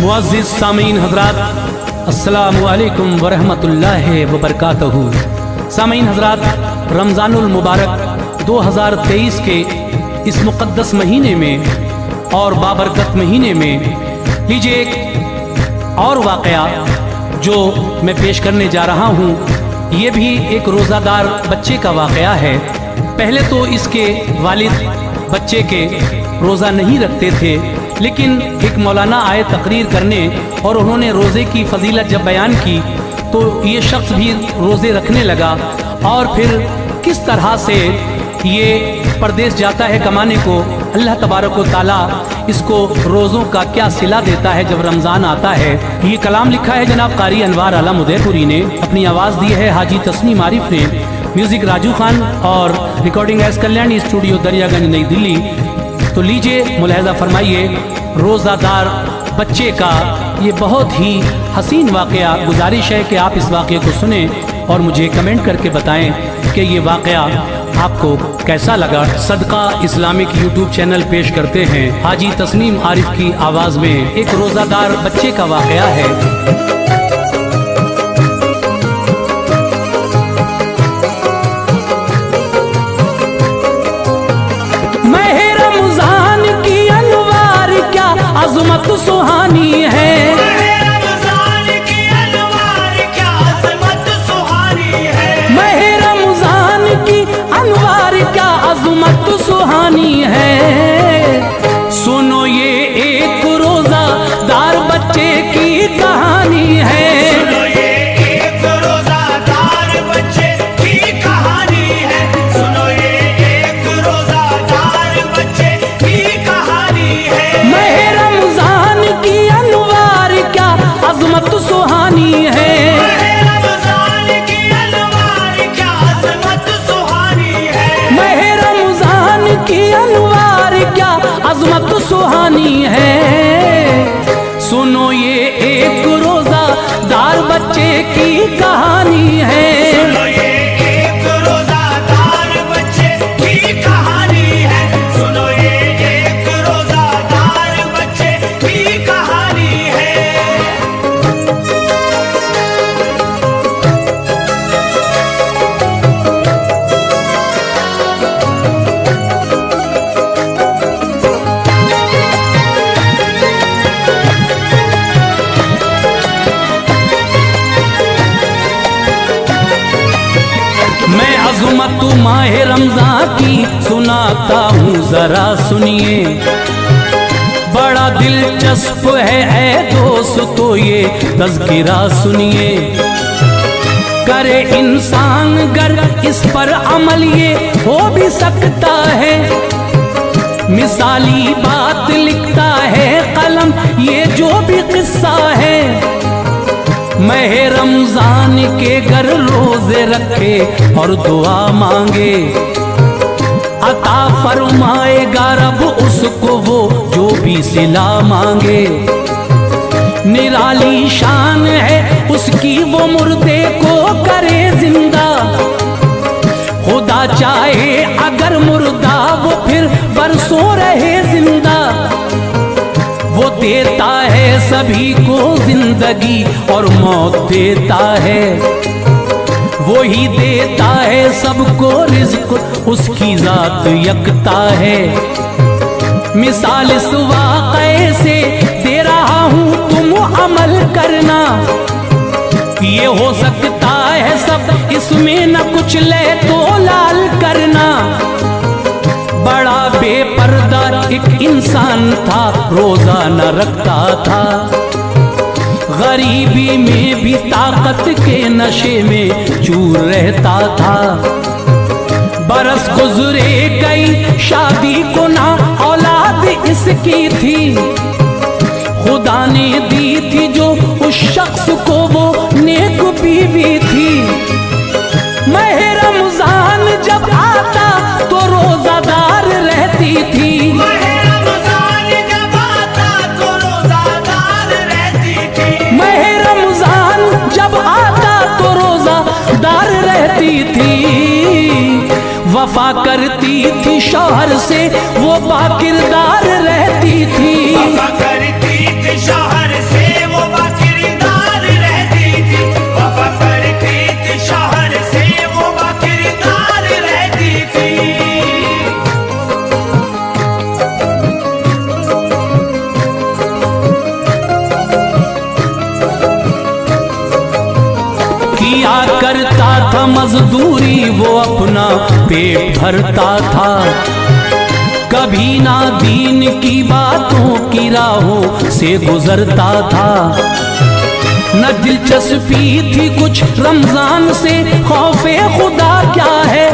मुअज़्ज़िज़ सामीन हज़रात, अस्सलामु अलैकुम वरहमतुल्लाहि वबरकातुहू। सामीन हज़रात, रमज़ानुल मुबारक 2023 के इस मुक़द्दस महीने में और बाबरकत महीने में लीजिए एक और वाक़या जो मैं पेश करने जा रहा हूँ। ये भी एक रोज़ादार बच्चे का वाक़या है। पहले तो इसके वालिद बच्चे के रोज़ा नहीं रखते थे, लेकिन एक मौलाना आए तकरीर करने और उन्होंने रोज़े की फजीलत जब बयान की तो ये शख्स भी रोज़े रखने लगा। और फिर किस तरह से ये परदेश जाता है कमाने को, अल्लाह तबारक व तआला इसको रोज़ों का क्या सिला देता है जब रमज़ान आता है। ये कलाम लिखा है जनाब कारी अनवार आलम उदयपुरी ने, अपनी आवाज़ दी है हाजी तस्नीम आरिफ ने, म्यूज़िक राजू खान और recording S Kalyani studio Daryaganj नई दिल्ली। तो लीजिए मुलाहिज़ा फरमाइए रोज़ादार बच्चे का ये बहुत ही हसीन वाक़या। गुजारिश है कि आप इस वाक़े को सुने और मुझे कमेंट करके बताएं कि ये वाक़या आपको कैसा लगा। सदका इस्लामिक यूट्यूब चैनल पेश करते हैं हाजी तस्नीम आरिफ की आवाज़ में एक रोज़ादार बच्चे का वाक़या है। अज़मत सुहानी है, रमज़ान की अनवार क्या अज़मत सुहानी है, महे रमज़ान की अनवार क्या अज़मत सुहानी है। सुनो ये एक रोज़ादार बच्चे की कहानी है, सुनो ये एक रोज़ादार बच्चे की कहानी है, सुनो ये एक रोज़ादार बच्चे की कहानी है। अज़मत सुहानी है, रमज़ान की अनवार क्या अज़मत सुहानी है, महे रमज़ान की अनवार क्या अज़मत सुहानी है। सुनो ये एक रोज़ादार बच्चे की कहानी है, सुनो ये एक रोज़ादार बच्चे की कहानी है, सुनो ये एक रोज़ादार बच्चे की कहानी है। मैं अज़मत माहे रमज़ान की सुनाता हूँ ज़रा सुनिए। बड़ा दिलचस्प है ऐ दोस्तों ये तज़किरा सुनिए। करे इंसान गर इस पर अमल ये हो भी सकता है। मिसाली बात लिखता है कलम ये जो भी किस्सा है। महे रमज़ान के घर रोज़े रखे और दुआ मांगे, अता फरमाएगा रब उसको वो जो भी सिला मांगे। निराली शान है उसकी वो मुर्दे को करे जिंदा। खुदा चाहे अगर मुर्दा वो फिर बरसों रहे जिंदा। वो देता है सभी को जिंदगी और मौत देता है। वो ही देता है सबको रिज़्क़ उसकी ज़ात यकता है। मिसाल इस वाक़े से दे रहा हूँ तुम अमल करना। ये हो सकता है सब इसमें न कुछ ले तो लाल करना। बड़ा बेपर्दा एक इंसान था रोज़ा न रखता था। गरीबी में भी ताकत के नशे में चूर रहता था। बरस गुजरे गई शादी को ना औलाद इसकी थी। खुदा ने दी थी जो उस शख्स को वो नेक बीवी थी। महे रमज़ान जब आता तो रोज़ादार रहती थी। महे रमज़ान जब आता तो रोज़ादार रहती थी। महे रमज़ान जब आता तो रोज़ादार रहती थी। वफा करती थी शौहर से वो बाकिरदार रहती थी। वफा करती थी शौहर से किया करता था मजदूरी, वो अपना पेट भरता था। कभी ना दीन की बातों की राहों से गुजरता था। न दिलचस्पी थी कुछ रमजान से, खौफे खुदा क्या है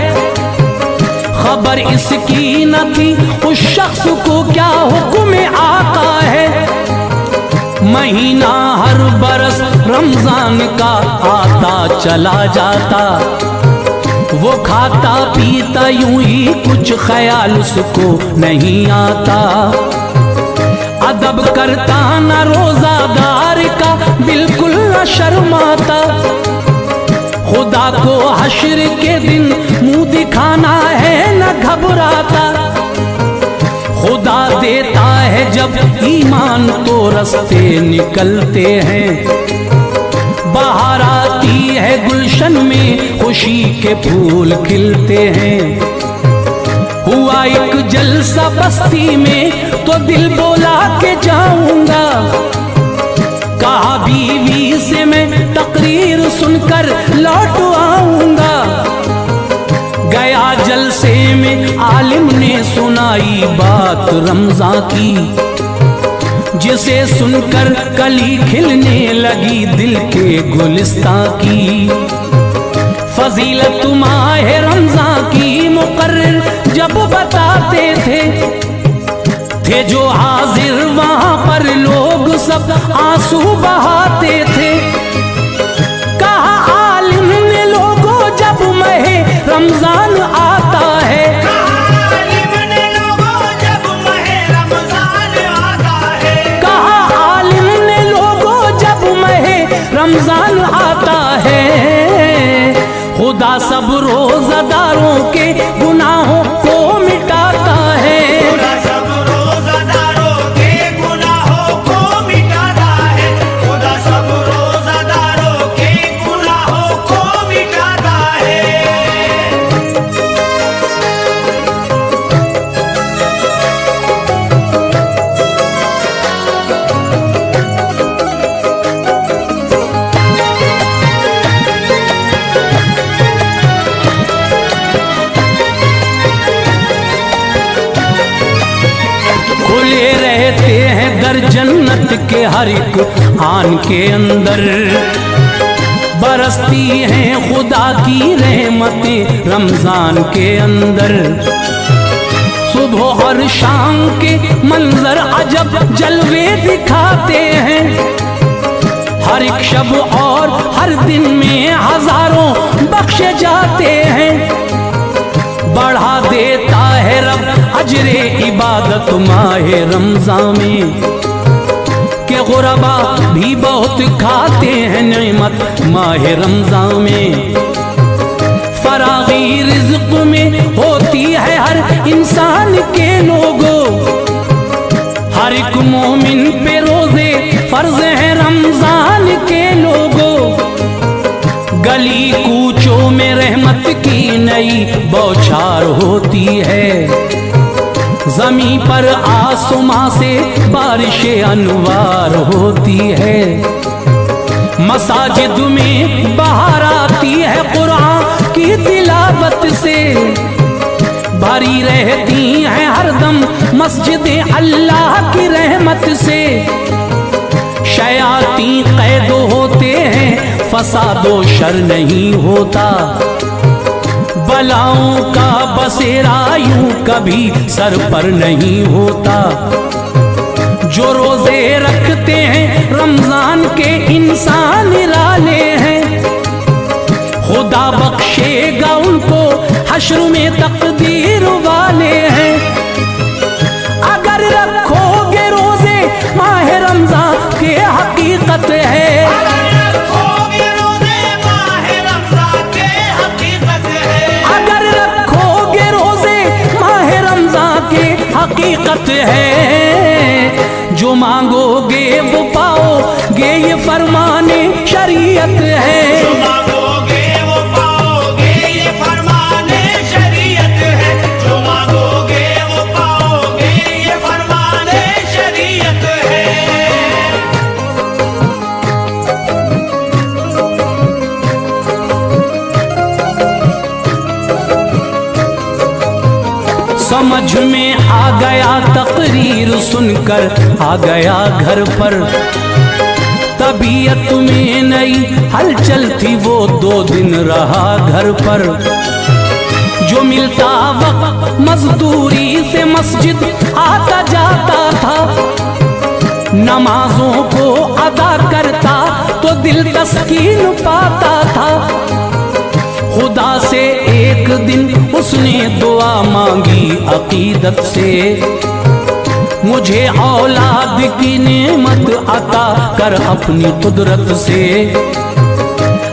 खबर इसकी न थी उस शख्स को क्या हुक्म आका है। महीना हर बरस रमजान का आता चला जाता, वो खाता पीता यूं ही कुछ ख्याल उसको नहीं आता। अदब करता न रोजादार का बिल्कुल न शर्माता, खुदा को हश्र के दिन मुंह दिखाना है न घबराता। खुदा देता है जब ईमान तो रास्ते निकलते हैं, बाहर आती है गुलशन में खुशी के फूल खिलते हैं। हुआ एक जलसा बस्ती में तो दिल बोला के जाऊंगा, कहा बीवी से मैं तकरीर सुनकर लौट आऊंगा। गया जलसे में आलिम ने सुनाई बात रमजान की, जिसे सुनकर कली खिलने लगी दिल के गुलिस्तां की। फजीलत माह रमजान की मुकर्रर जब बताते थे जो हाजिर वहां पर लोग सब आंसू बहाते थे। कहा आलिम ने लोगों जब माह रमजान आता है, आलिम ने लोगों जब माह रमजान आता है, कहा आलिम ने लोगों जब माह रमजान आता है। खुदा सब रोजादारों के गुनाहों को मिटाता है। खुदा सब रोजादारों के गुनाहों को मिटाता है। खुदा सब रोजादारों के गुनाहों को मिटाता है। खुले रहते हैं दर जन्नत के हर एक आन के अंदर, बरसती हैं खुदा की रहमतें रमजान के अंदर। सुबह और शाम के मंजर अजब जलवे दिखाते हैं, हर एक शब और हर दिन में हजारों बख्शे जाते हैं। बढ़ा देता है रब अजरे इबादत माहे रमजान में, के गुरबा भी बहुत खाते हैं नेमत माहे रमजान में। फरागी रिज़्क़ में होती है हर इंसान के लोगों, हर एक मोमिन पे रोजे फर्ज है रमजान के लोगों। गली कूचों में रहमत की नई बौछार होती है, ज़मीं पर आसमां से बारिशें अनवार होती है। मसाजिद में बाहर आती है कुरान की तिलावत से, भरी रहती हैं हरदम मस्जिदें अल्लाह की रहमत से। शयाती कैद होते हैं फसादो शर नहीं होता, बलाओं का बसेरा यूं कभी सर पर नहीं होता। जो रोजे रखते हैं रमजान के इंसान निराले हैं, खुदा बख्शेगा उनको हश्र में तकदीर वाले हैं। अगर रखोगे रोजे माह रमजान के हकीकत है, अगर रखोगे रोजे माह रमजान के हकीकत है, अगर रखोगे रोजे माह रमजान के हकीकत है। जो मांगोगे वो पाओगे ये फरमाने शरीयत है। जो मांगोगे वो पाओगे ये फरमाने शरीयत है। जो मांगोगे वो पाओगे ये फरमाने शरीयत है। समझ में आ गया तकरीर सुनकर आ गया घर पर। तबीयत में नई हलचल थी, वो 2 दिन रहा घर पर। जो मिलता वक्त मजदूरी से मस्जिद आता जाता था, नमाजों को अदा करता तो दिल तस्कीन पाता था। खुदा से एक दिन उसने दुआ मांगी अकीदत से, मुझे औलाद की नेमत अता कर अपनी कुदरत से।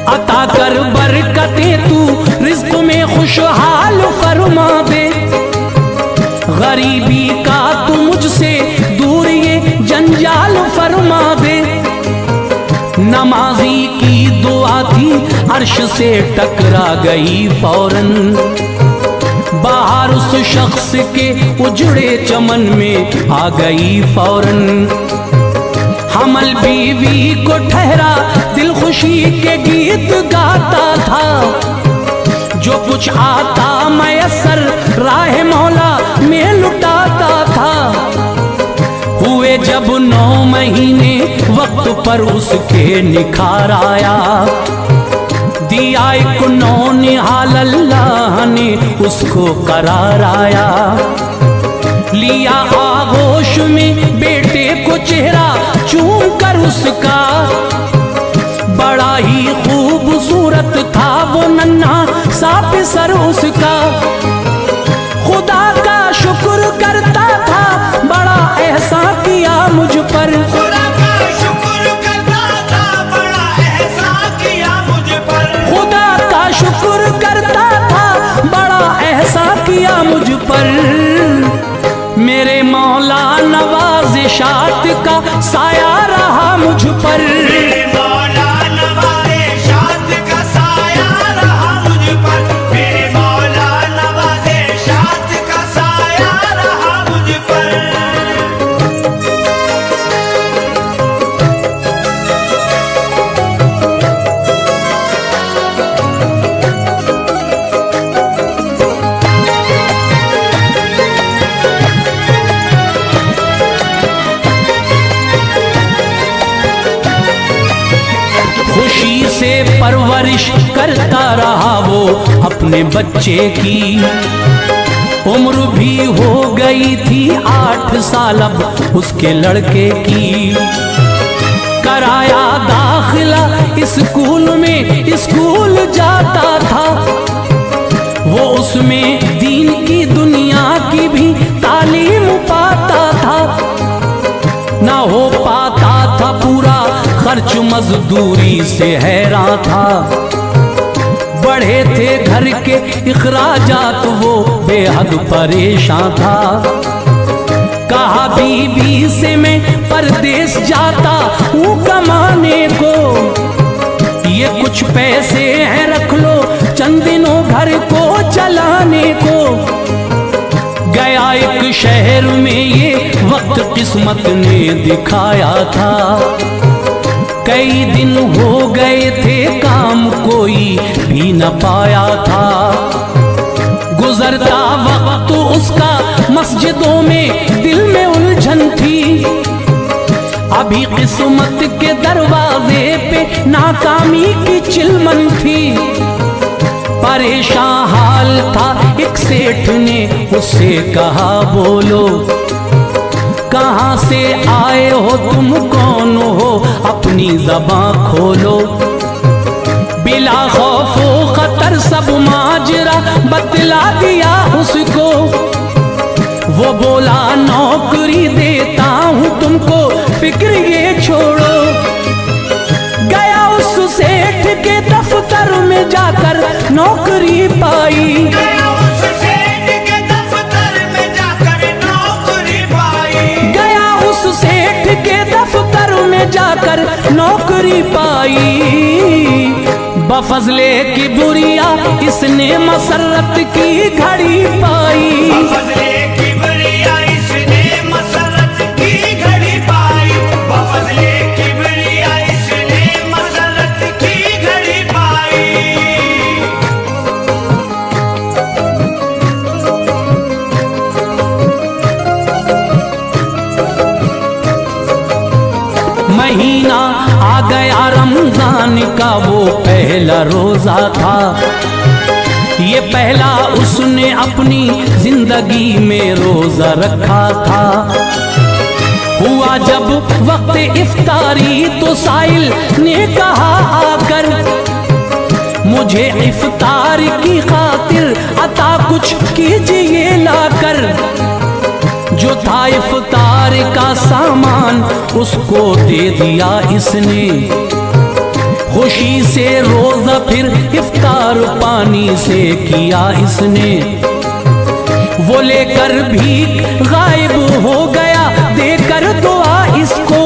अता कर बरकतें तू रिज़्क़ में खुशहाल फरमा दे, गरीबी का तू मुझसे दूर ये जंजाल फरमा दे। नमाजी की दुआ थी अर्श से टकरा गई फौरन, बाहर उस शख्स के उजड़े चमन में आ गई फौरन। हमल बीवी को ठहरा दिल खुशी के गीत गाता था, जो कुछ आता मयसर राह मौला में लुटाता था। हुए जब 9 महीने वक्त पर उसके निखार आया, दिया एक नौनिहाल अल्लाह ने उसको करार आया। लिया आगोश में बेटे को चेहरा चूम कर उसका, बड़ा ही खूबसूरत था वो नन्हा सा सर उसका। खुदा का शुक्र करता था, बड़ा एहसान किया मुझ पर। खुदा का शुक्र करता था, बड़ा एहसान किया मुझ पर। खुदा का शुक्र करता था, बड़ा एहसान किया मुझ पर। मेरे मौला नवाज़िशात का साया रहा मुझ पर। मेरे मौला नवाज़िशात का साया रहा मुझ पर। मेरे मौला नवाज़िशात का साया रहा मुझ पर। खुशी से परवरिश करता रहा वो अपने बच्चे की, उम्र भी हो गई थी 8 साल अब उसके लड़के की। कराया दाखिला स्कूल में, स्कूल जाता था वो, उसमें दीन की दुनिया की भी तालीम पाता था। ना हो पाता था पूरा खर्च मजदूरी से हैरान था, बढ़े थे घर के इखराजात वो बेहद परेशान था। कहा बीवी से मैं परदेश जाता हूँ कमाने को, ये कुछ पैसे हैं रख लो चंद दिनों घर को चलाने को। गया एक शहर में ये वक्त किस्मत ने दिखाया था, कई दिन हो गए थे काम कोई भी न पाया था। गुजरता वक्त उसका मस्जिदों में दिल में उलझन थी, अभी किस्मत के दरवाजे पे नाकामी की चिलमन थी। परेशान हाल था, एक सेठ ने उससे कहा बोलो कहाँ से आए हो तुम, कौन हो, अपनी ज़बां खोलो। बिला खौफो खतर सब माजरा बतला दिया उसको, वो बोला नौकरी देता हूँ तुमको, फिक्र ये छोड़ो। गया उस सेठ के दफ्तर में जाकर नौकरी पाई, गया उस सेठ के दफ्तर में जाकर नौकरी पाई। गया उस सेठ के दफ्तर में जाकर नौकरी पाई। बफजले की बुरिया इसने मसरत की घड़ी पाई, बफजले की बुरिया इसने मसरत की घड़ी पाई। बफजले की बुरिया इसने मसरत की घड़ी पाई। पहला रोजा था, ये पहला उसने अपनी जिंदगी में रोजा रखा था। हुआ जब वक्त इफ्तारी तो साइल ने कहा आकर, मुझे इफ्तार की खातिर अता कुछ कीजिए लाकर। जो था इफ्तार का सामान उसको दे दिया इसने, खुशी से रोजा फिर इफ्तार पानी से किया इसने। वो लेकर भीख गायब हो गया देकर दुआ इसको,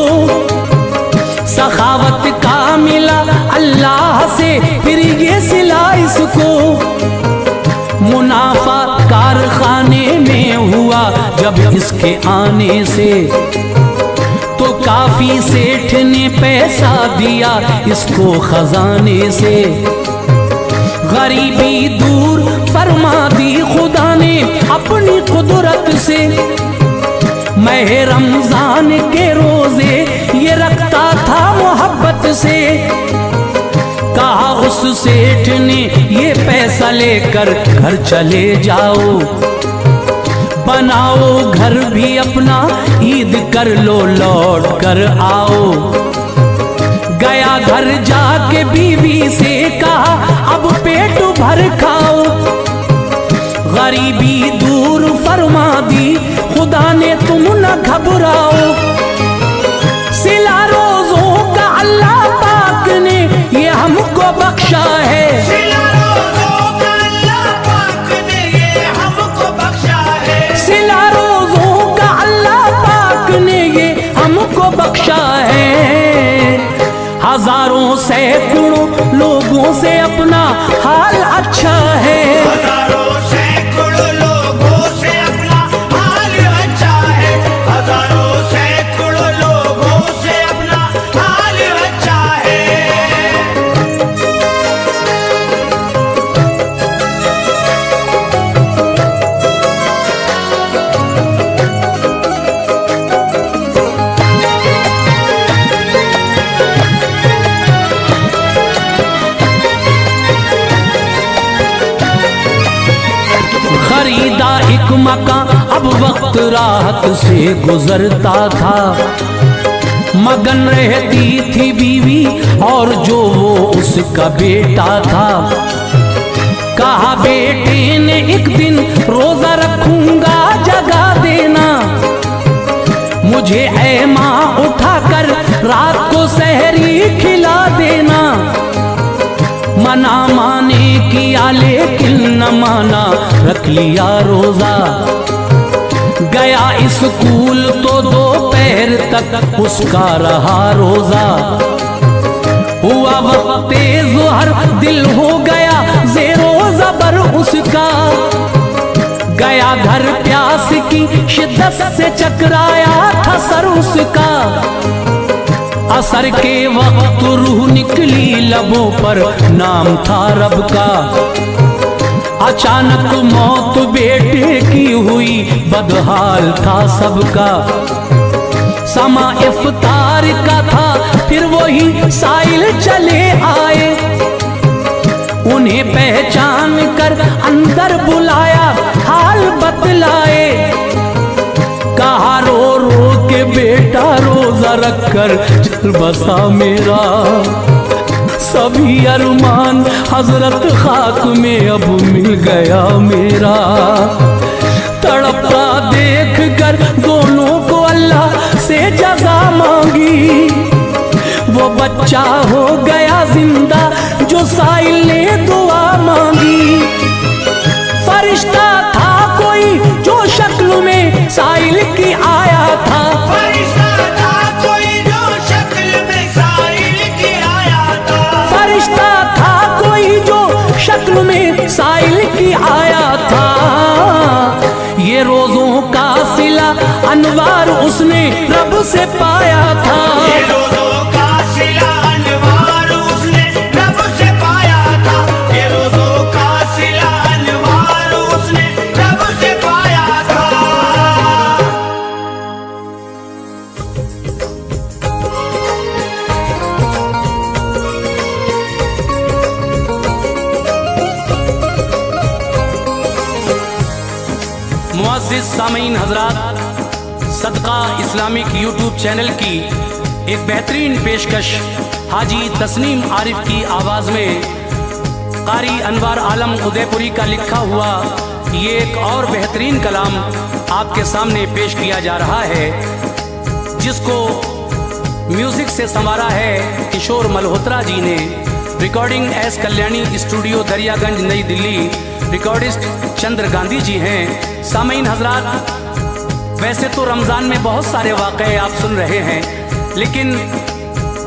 सखावत का मिला अल्लाह से फिर ये सिला इसको। मुनाफा कारखाने में हुआ जब इसके आने से, तो काफी सेठ ने पैसा दिया इसको खजाने से। गरीबी दूर फरमा दी खुदा ने अपनी कुदरत से। मह रमजान के रोजे ये रखता था मोहब्बत से। कहा उस सेठ ने ये पैसा लेकर घर चले जाओ, बनाओ घर भी अपना ईद कर लो लौट कर आओ। गया घर जाके बीवी से कहा अब पेट भर खाओ। गरीबी दूर फरमा दी खुदा ने तुम न घबराओ। सिला रोजों का अल्लाह पाक ने ये हमको बख्शा है, सिला रोज़ों का अल्लाह पाक ने ये हमको बख्शा है। सिला रोजों का अल्लाह पाक ने ये हमको बख्शा है। हजारों सैकड़ों लोगों से अपना हाल अच्छा है। हजारों सैकड़ों लोगों से अपना हाल अच्छा है। हजारों सैकड़ों लोगों से अपना हाल अच्छा है। खरीदा एक मकान अब वक्त राहत से गुजरता था। मगन रहती थी बीवी और जो वो उसका बेटा था। कहा बेटे ने एक दिन रोजा रखूंगा जगा देना, मुझे ऐ माँ उठाकर रात को सहरी खिला देना। मना माने किया लेकिन न माना, रख लिया रोजा। गया स्कूल तो दोपहर तक उसका रहा रोजा। हुआ वक्त ज़ोहर दिल हो गया ज़ेरो ज़बर उसका। गया घर प्यास की शिद्दत से चकराया था सर उसका। असर के वक्त रूह निकली लबों पर नाम था रब का। अचानक मौत बेटे की हुई बदहाल था सबका। समा इफ्तार का था फिर वही साइल चले आए। उन्हें पहचान कर अंदर बुलाया हाल बतलाए। कहा रो रो के बेटा रोजा रखकर चल बसा मेरा। सभी अरमान हजरत खाक में अब मिल गया मेरा। तड़पता देख कर दोनों को अल्लाह से जज़ा मांगी। वो बच्चा हो गया जिंदा जो साइल ने दुआ मांगी। फरिश्ता था कोई जो शक्ल में साइल की आया था। फरिश्ता था कोई जो शक्ल में साइल की आया था। फरिश्ता था कोई जो शक्ल में साइल की आया था। ये रोजों का सिला अनवार उसने रब से पाया था। ये रोज़ों का सिला अनवार उसने रब से पाया था। ये रोज़ों का सिला अनवार उसने रब से पाया था। मुअज़्ज़िज़ सामीन हजरात, सदका इस्लामिक यूट्यूब चैनल की एक बेहतरीन पेशकश हाजी तस्नीम आरिफ की आवाज़ में कारी अनवार आलम उदयपुरी का लिखा हुआ ये एक और बेहतरीन कलाम आपके सामने पेश किया जा रहा है, जिसको म्यूज़िक से संवारा है किशोर मल्होत्रा जी ने। Recording S Kalyani studio Daryaganj नई दिल्ली। रिकॉर्डिस्ट चंद्र गांधी जी हैं। सामीन हजरात, वैसे तो रमज़ान में बहुत सारे वाक़े आप सुन रहे हैं, लेकिन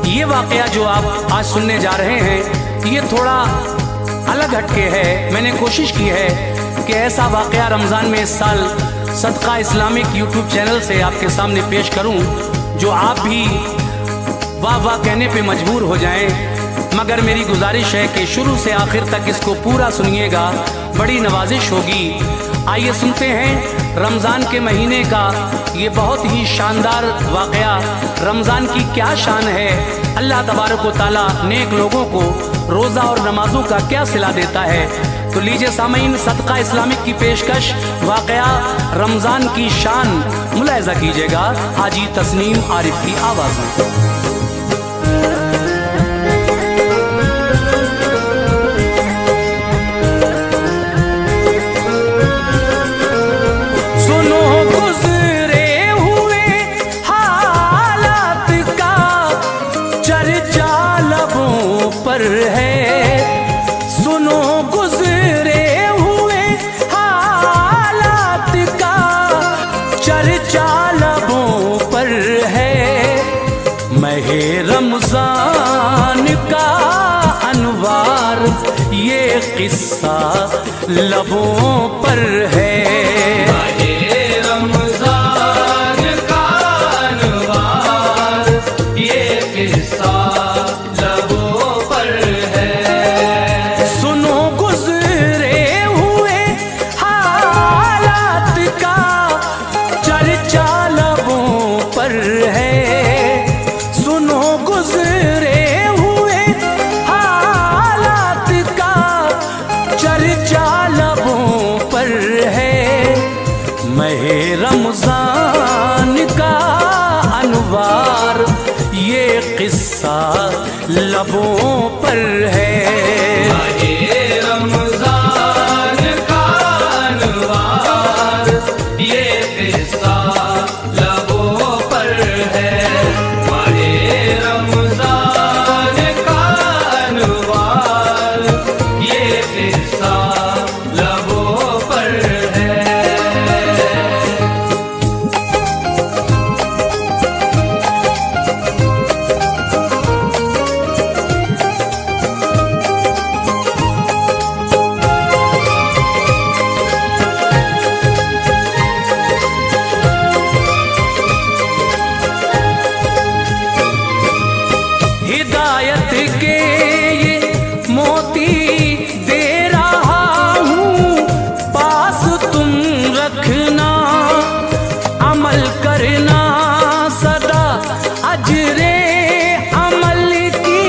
ये वाक़या जो आप आज सुनने जा रहे हैं ये थोड़ा अलग हटके है। मैंने कोशिश की है कि ऐसा वाक़या रमज़ान में इस साल सदका इस्लामिक यूट्यूब चैनल से आपके सामने पेश करूं जो आप भी वाह वाह कहने पे मजबूर हो जाएं। मगर मेरी गुजारिश है कि शुरू से आखिर तक इसको पूरा सुनिएगा, बड़ी नवाजिश होगी। आइए सुनते हैं रमज़ान के महीने का ये बहुत ही शानदार वाक़या। रमज़ान की क्या शान है, अल्लाह तबारक व तआला नेक लोगों को रोज़ा और नमाजों का क्या सिला देता है। तो लीजिए सामीन, सदका इस्लामिक की पेशकश वाक़या रमज़ान की शान मुलाहिज़ा कीजिएगा हाजी तस्नीम आरिफ की आवाज़ में। सुनो गुज़रे हुए हालात का चर्चा लबों पर है। महे रमज़ान का अनवार ये किस्सा लबों पर है। महे रमज़ान का अनवार ये किस्सा रमज़ान का अनवार ये किस्सा लबों पर है। रमज़ान का अनवार ये किस्सा लबों पर है। रमज़ान का अनवार ये किस्सा लबों पर है। हिदायत के ये मोती दे रहा हूँ, पास तुम रखना, अमल करना सदा अजरे अमल की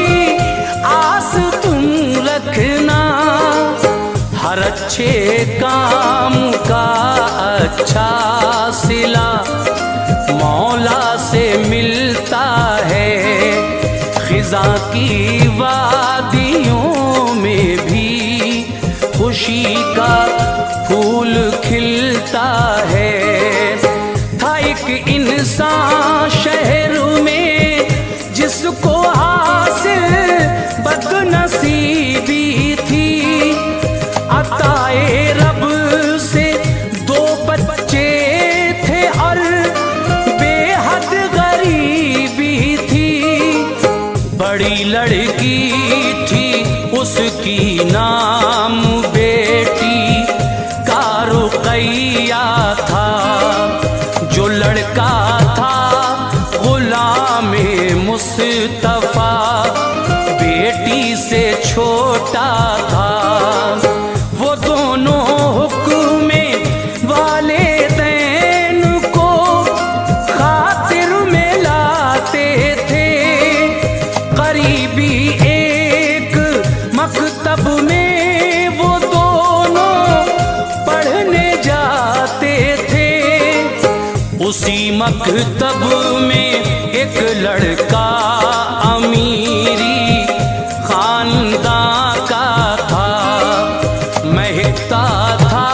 आस तुम रखना। हर अच्छे काम का अच्छा सिला मौला से मिलता है। खिज़ा की वादियों में भी खुशी का फूल खिलता है। था एक इंसान शहर में जिसको हासिल बदनसीबी थी। अताए रब से दो बच्चे थे और बेहद गरीबी थी। बड़ी लड़की थी उसकी नाम बेटी का रुक़ैया था। जो लड़का था ग़ुलाम मुस्तफ़ा बेटी से छोटा था। वो दोनों हुक्म वालिदैन को खातिर में लाते थे। करीबी एक मकतब में वो दोनों पढ़ने जाते थे। उसी मकतब में एक लड़का अमीरी खानदान का था, महकता था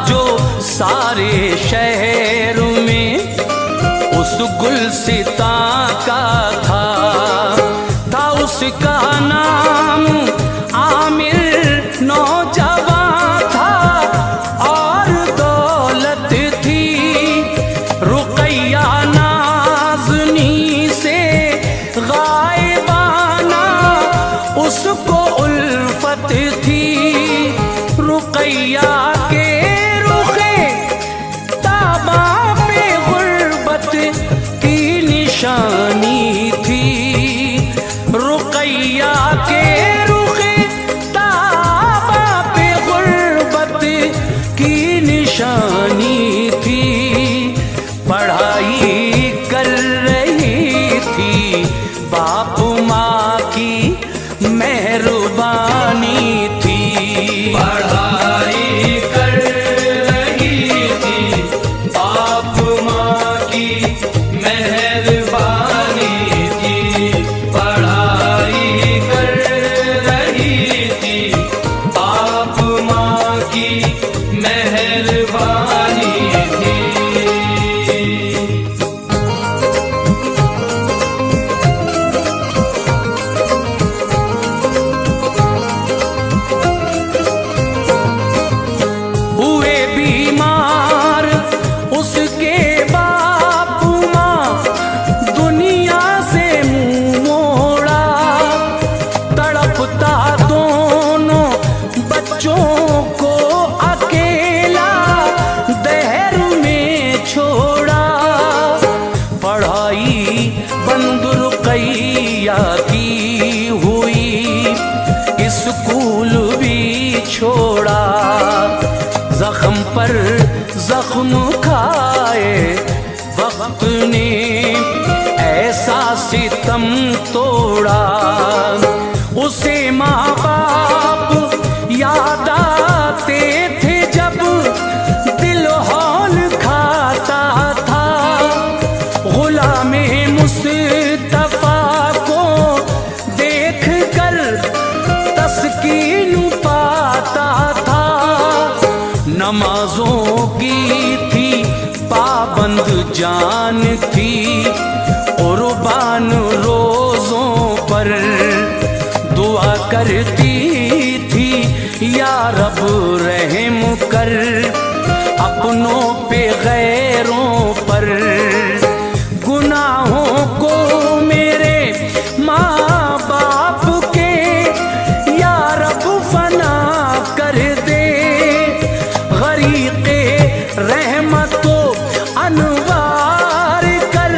जो सारे शहर में उस गुलसिता का था उसका नाम आमिर नौजवान था और दौलत थी रुकैया नाज़नी से गायबाना उसको उल्फत थी। रुकैया के रुखे ताबा पे गुर्बत की निशानी थी, रुकैया के रुखे ताबा पे गुर्बत की निशानी थी। पढ़ाई कर रही थी बाप माँ की मेहरबानी थी, पढ़ाई कर रही थी बाप माँ की मेहरबानी थी, पढ़ाई कर रही थी बाप माँ की मेहरबानी थी। हुए बीमार उसके बाप माँ दुनिया से मुंह मोड़ा, तड़पता दोनों बच्चों को अकेला दहर में छोड़ा। पढ़ाई बंद रुकैया की हुई, स्कूल भी छोड़ा, जख्म पर जख्म खाए वक्त ने ऐसा सितम तोड़ा। उसे माँ बाप याद आते थे जब दिल हौल खाता था, गुलामे मुस्तफा को देख कर तस्कीन पाता था। नमाजों की थी पाबंद जान थी, कुर्बान रोजों पर दुआ करती थी या रब रहम कर अपनों पे गैरों पर। गुनाहों को मेरे माँ बाप के या रब फना कर दे, गरीक़े रहमतो अनवार कर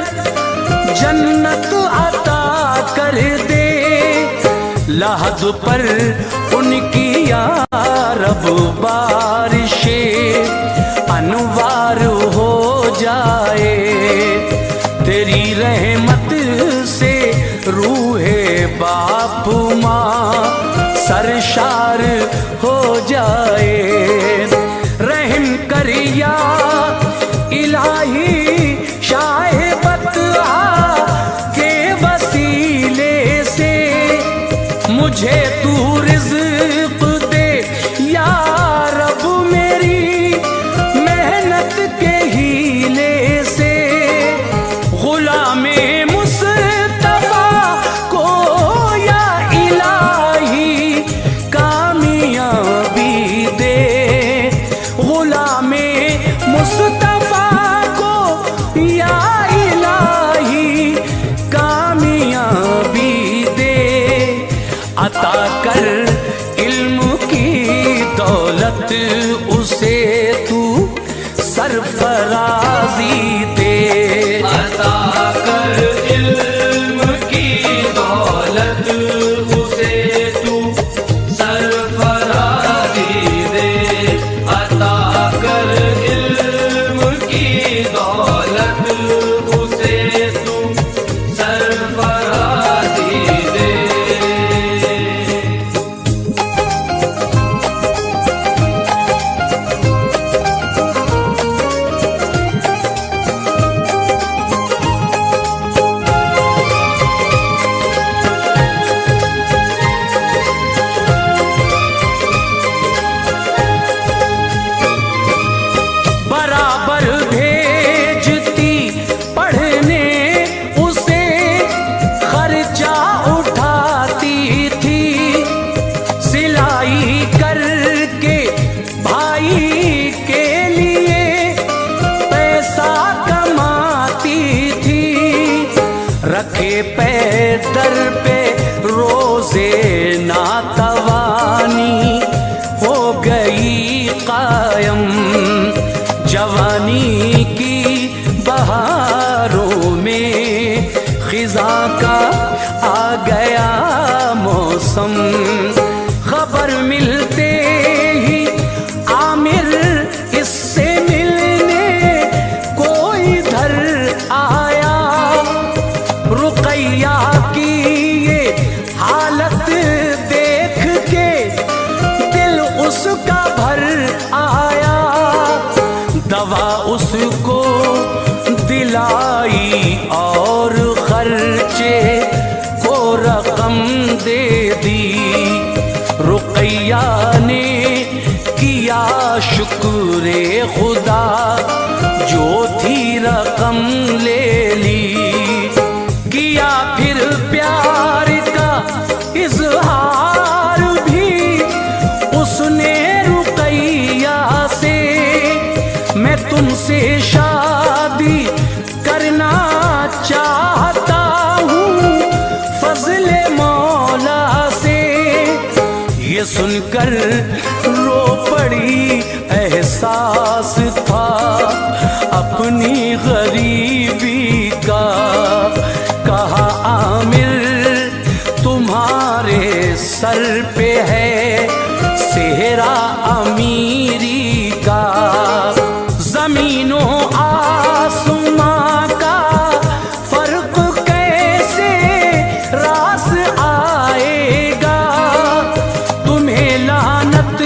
जन्नत अता कर दे। लहद पर उनकी या रब बारिशे अनवार हो जाए, तेरी रहमत से रूहे बाप माँ सरशार हो जाए। रहम कर या इलाही शाहिबत के वसीले से मुझे तू रिज़्क़ दे या रब मेरी मेहनत के हीले से। गुलामे मुस्तफा को या इलाही कामयाबी दे, गुलामे मुस्तफा को या इलाही कामयाबी दे। अता कर इल्म की दौलत उसे तू सरफराजी दे, अता कर इल्म की दौलत उसे तू सरफराजी दे, अता कर इल्म की दौलत उसे तू सरफराजी दे। सिलाई करके भाई के लिए पैसा कमाती थी, रखे पैदर पे रोजे नातवानी हो गई कायम। जवानी की बहारों में खिजा का आ गया मौसम। खबर मिलते ही आमिर इससे मिलने कोई इधर आया। रुकैया की ये हालत देख के दिल उसका भर आया। दवा उसको दिलाई और खर्चे को रकम दे दी। रुकैया ने किया शुक्रे खुदा जो थी रकम ले ली। किया फिर प्यार का इजहार भी उसने रुकैया से। मैं तुमसे शादी करना चाहता हूँ फजले मौला से। ये सुनकर रो पड़ी, एहसास था अपनी गरीबी का। कहा आमिर तुम्हारे सर पे है सेहरा अमीरी का। जमीनों आसमां का फर्क कैसे रास आएगा। तुम्हें लानत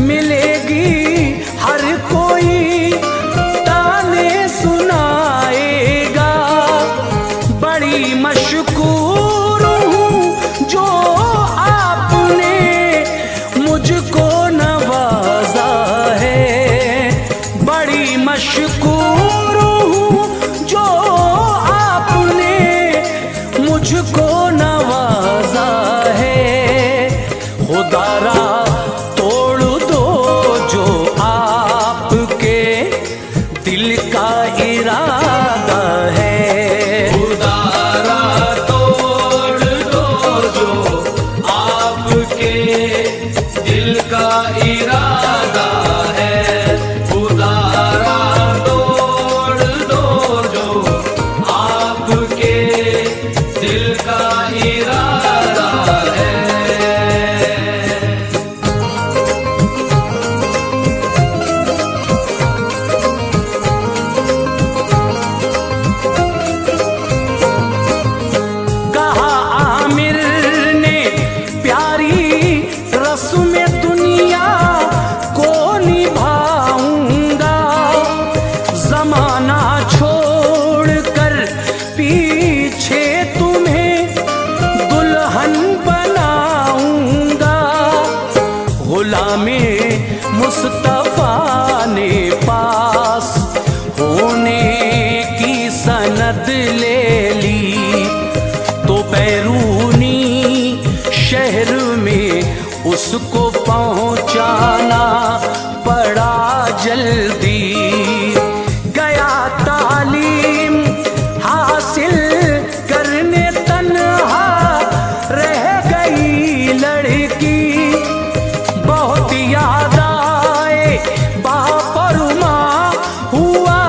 मिलेगी, हर कोई ताने सुनाएगा। बड़ी मशकूर हूँ जो आपने मुझको नवाजा है। बड़ी मशकूर हूँ जो आपने मुझको नवाजा है। खुदारा तोड़ दो जो आपके दिल का इरादा है। खुदारा तोड़ दो जो आपके दिल का इरादा है। खुदारा तोड़ दो जो आपके दिल का इरादा है। कहा आमिर ने प्यारी रस्म दुनिया को निभाऊंगा। जमाना छोड़कर पीछे तुम्हें दुल्हन बनाऊंगा। गुलामे मुस्तफा ने पास होने की सनद ले ली, तो बैरूनी शहर में उसको पहुंचाना पड़ा जल्दी। गया तालीम हासिल करने तन्हा रह गई लड़की। बहुत याद आए बाप और माँ, हुआ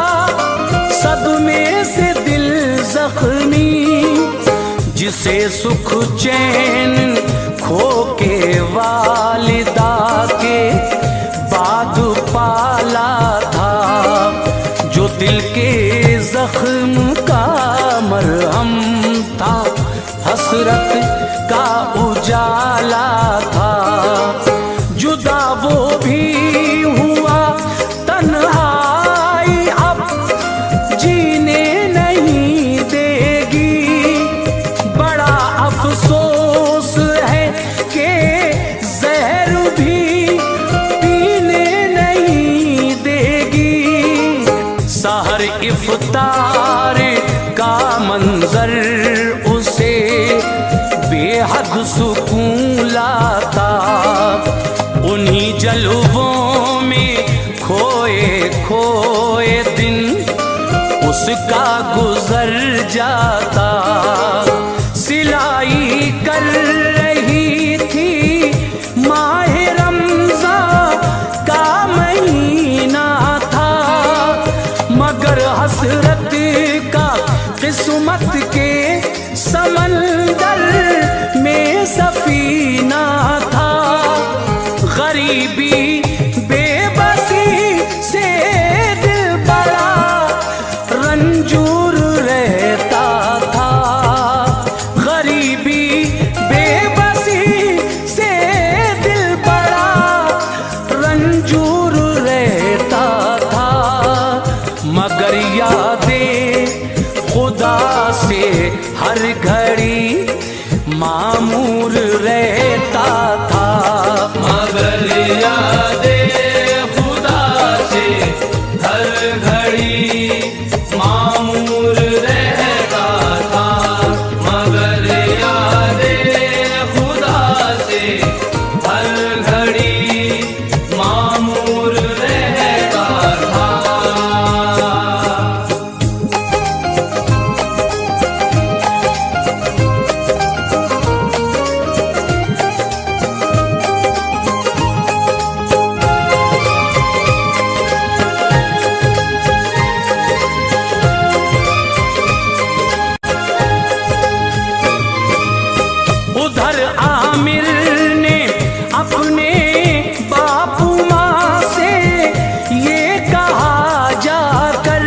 सदमे से दिल जख्मी। जिसे सुख चैन खो के वालिदा के बाद पाला था, जो दिल के जख्म का मरहम था, हसरत का उजाला था। जुदा वो भी हुआ, तन्हाई अब जीने नहीं देगी। बड़ा अफसोस है कि जहर भी पीने नहीं देगी। सहर इफ्तार का मंजर उसे बेहद सुकून लाता। उन्हीं जलवों में खोए खोए दिन उसका गुजर जाता। सिलाई कर रही थी, माह रमज़ान का महीना था, मगर हसरत का किस्मत के समंदर में सफीना था। गरीबी बेबसी से दिल बड़ा रंजूर रहता था। गरीबी बेबसी से दिल बड़ा रंजूर रहता था, मगर यादें खुदा से हर घड़ी मामूर रहता था। मगर यादें खुदा से हर घड़ी मामूर रहता था। मगर यादें खुदा से हर घड़ी मामूर रहता था। उधर आमिर ने अपने बापू माँ से ये कहा जाकर,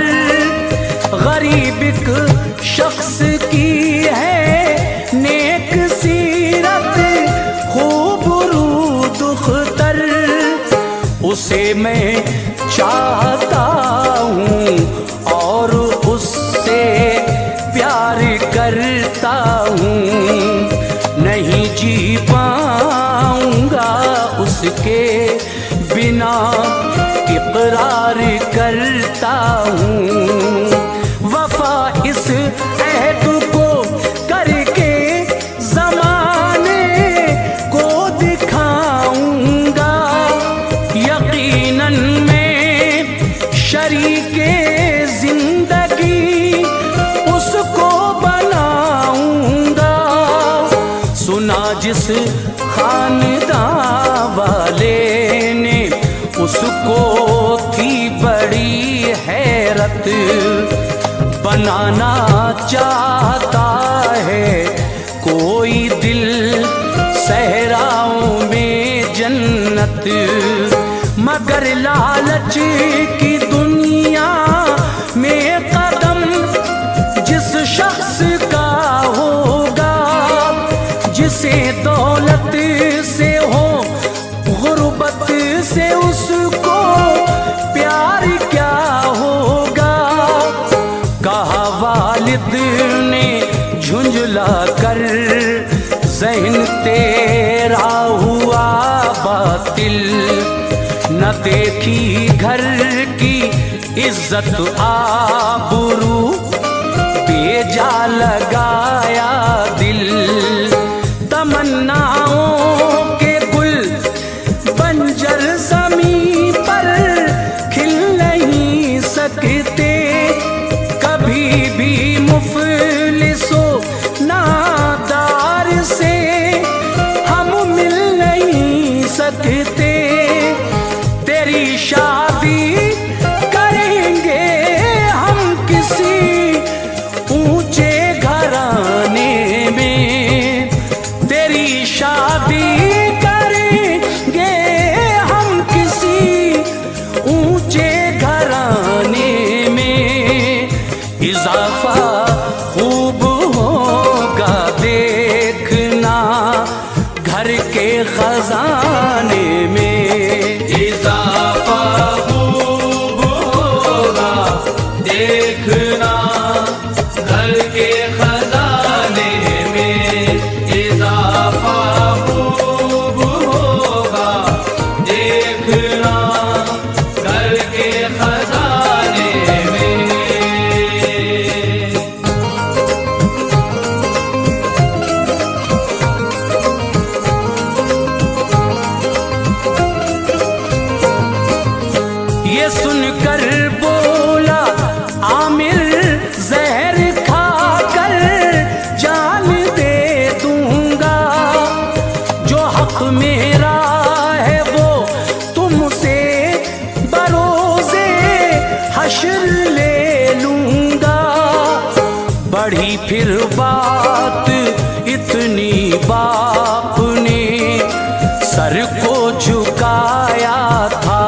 गरीब एक शख्स की है नेक सीरत खूबरू दुख्तर, उसे मैं चाहता हूँ और उससे प्यार करता हूँ। नहीं जी पाऊंगा उसके बिना, इकरार करता हूँ। वफा इस अहद को करके ज़माने को दिखाऊंगा। यकीनन मैं शरीके जिंदगी उसको बनाऊंगा। सुना जिस खानदान वाले ने उसको थी बड़ी हैरत, बनाना चाहता है कोई दिल सहराओं में जन्नत, मगर लालच की दुनिया में कदम जिस शख्स का होगा, जिसे दौलत से हो गुर्बत से उसको प्यार क्या होगा। कहा वालिद ने झुंझला कर, ज़हन तेरा हुआ बातिल, न देखी घर की इज्जत आबरू, बेजा लगाया दिल। तमन्नाओं के गुल बंजर ज़मीं पर खिल नहीं सकते, कभी भी मुफलिसो नादार से हम मिल नहीं सकते। तेरी शादी करेंगे हम किसी ऊंचे घराने में, तेरी शादी करेंगे हम किसी ऊंचे घराने में। इजाफा खूब होगा देखना घर के खजाने में। ये सुनकर बोला आमिर जहर खाकर जान दे दूंगा, जो हक मेरा है वो तुमसे बरोज़े हश्र ले लूंगा। बढ़ी फिर बात इतनी बाप ने सर को झुकाया था,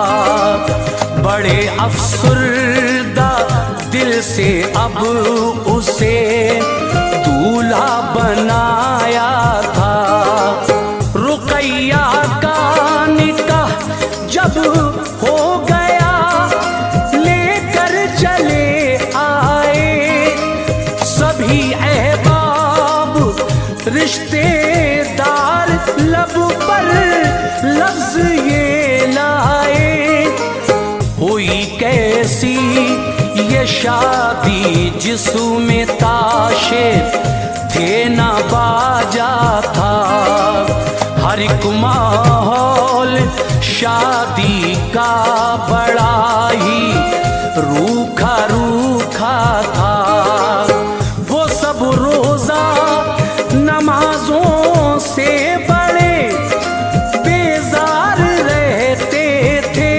बड़े अफसरदा दिल से अब उसे दूल्हा बनाया था। रुकैया का निकाह जब हो गया लेकर चले आए सभी अहबाब रिश्तेदार, लब पर लफ्ज ये लाए। हुई कैसी ये शादी जिसमें ताशे थे ना बाजा था, हर एक माहौल शादी का बड़ा ही रूखा रूखा था। वो सब रोजा नमाजों से बड़े बेजार रहते थे,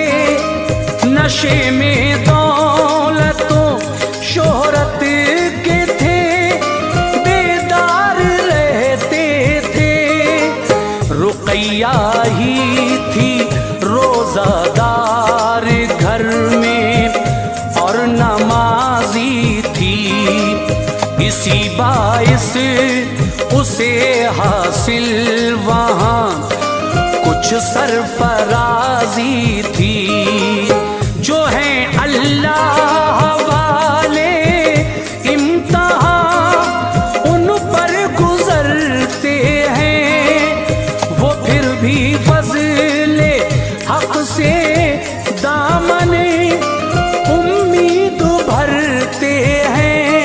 नशे में दौलतों शोहरत के थे बेदार रहते थे। रुकैया ही थी रोजादार घर में और नमाजी थी, इसी बाइस उसे हासिल वहाँ कुछ सरफराजी थी। जो है अल्लाह वाले इम्तिहान उन पर गुजरते हैं, वो फिर भी फज़ले हक से दामने उम्मीद भरते हैं।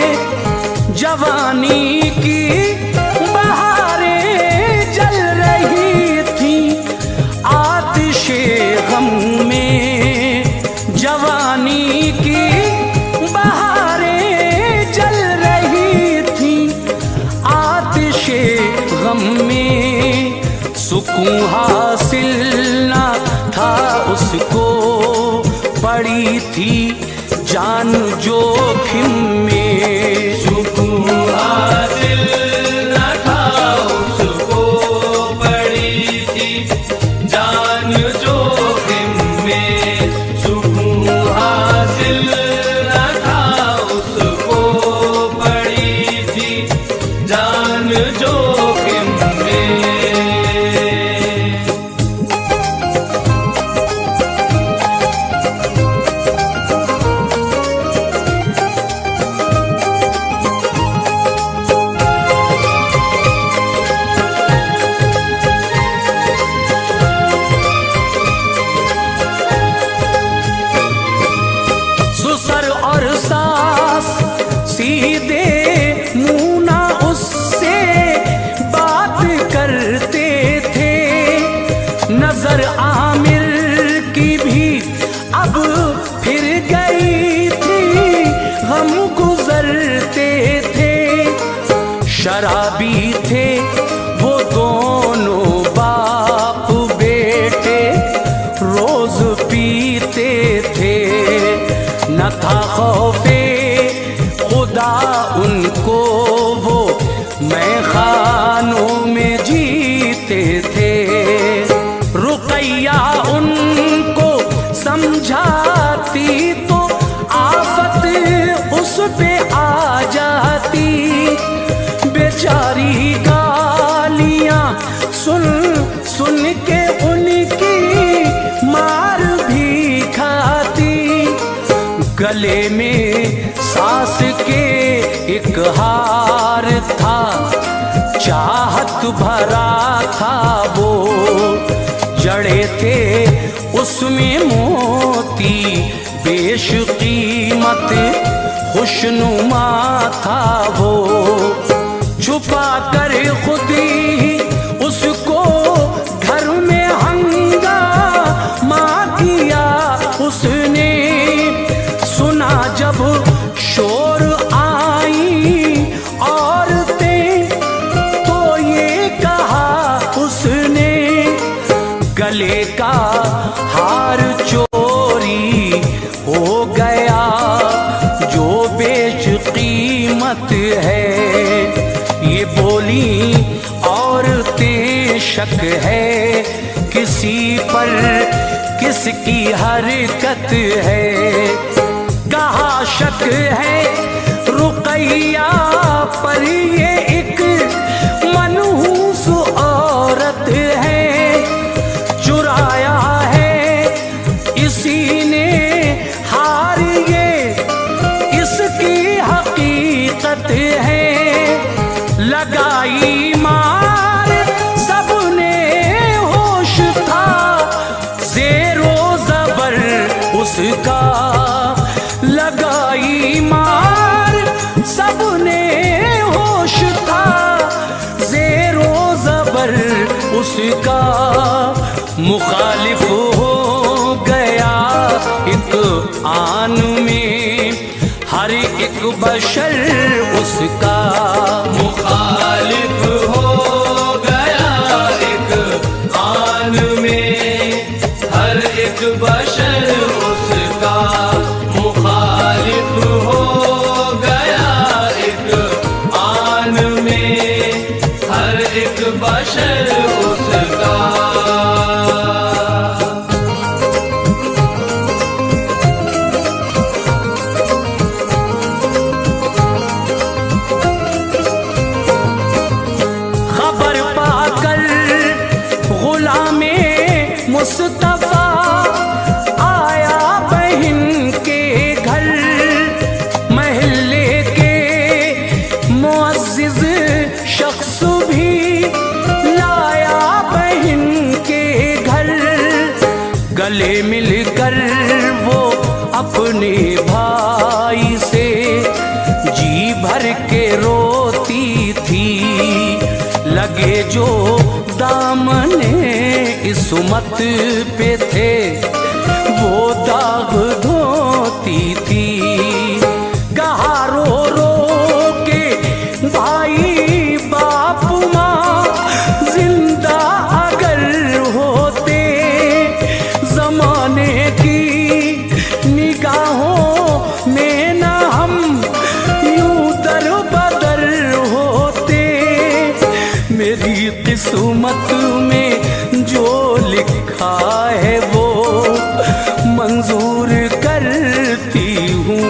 जवानी की बहारें जल रही थी आतिशे गम में, जवानी की बहारें जल रही थी आतिशे गम में। सुकून हासिल ना था उसको, पड़ी थी जान जोखिम में। सुकून हासिल न था उसको, पड़ी थी जान जोखिम में। सुकून हासिल न था उसको, पड़ी थी जान जोखिम में। सुसर और सास सीधे मुंह ना उससे बात करते थे, नजर आमिर की भी अब फिर गई थी, गम गुजरते थे। शराबी थे वो दोनों बाप बेटे, रोज पीते थे, न था खौफे खुदा उनको, वो मैं खानों में जीते थे। रुकैया उनको समझाती तो आफत उस पे आ जाती, बेचारी गालियां सुन सुन के उनकी मार भी खाती। गले में सास के एक हार था, चाहत भरा था वो, जड़े थे उसमें मोती बेशकीमत खुशनुमा था वो। छुपा कर खुद ही उसको घर में हंगामा किया उसने, गले का हार चोरी हो गया जो बेच कीमत है। ये बोली औरतें शक है किसी पर किसकी हरकत है। कहा शक है रुकैया पर ये एक मनहूस औरत है। चुराया है इसी ने हार ये इसकी हकीकत है। लगाई मार सबने होश था ज़ेरो ज़बर उसका। लगाई मार सबने होश था ज़ेरो ज़बर उसका। मुखालिफ हो गया एक आन में हर एक बशर उसका। मुखालिफ हो गया एक आन में हर एक बशर उसका। मुखालिफ हो गया एक आन में हर एक बशर उसका। मुस्तफा आया बहन के घर। महल्ले के मुअज़्ज़िज़ शख्स भी लाया बहन के घर। गले मिलकर वो अपने भाई से जी भर के रोती थी। लगे जो दामने इस्मत पे थे वो दाग धोती थी। कहा रो रो के भाई बाप माँ जिंदा अगर होते जमाने की निगाहों में न हम यूं दर बदर होते। मेरी किस्मत में जो लिखा है वो मंजूर करती हूँ।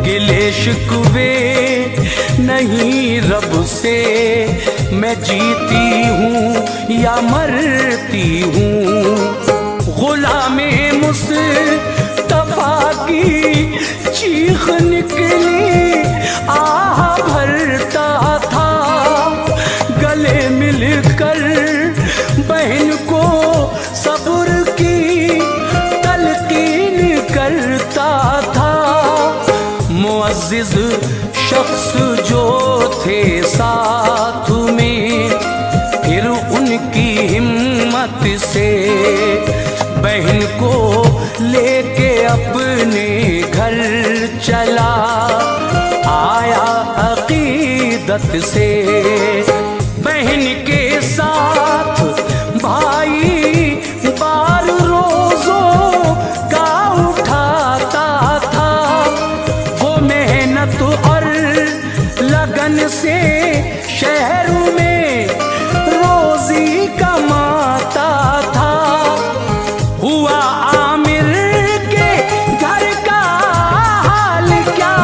गिले शिकवे नहीं रब से मैं जीती हूँ या मरती हूँ। गुलामे मुस्तफा की चीख निकली आह भरता था। गले मिलकर बहन को सब्र की तलकीन करता था। मुअज़्ज़िज़ शख्स जो थे साथ में फिर उनकी हिम्मत से बहन को लेके अपने घर चला आया अकीदत से। बहन के साथ भाई बार रोज़ों का उठाता था। वो मेहनत और लगन से शहर में रोज़ी कमाता था। हुआ आमिर के घर का हाल क्या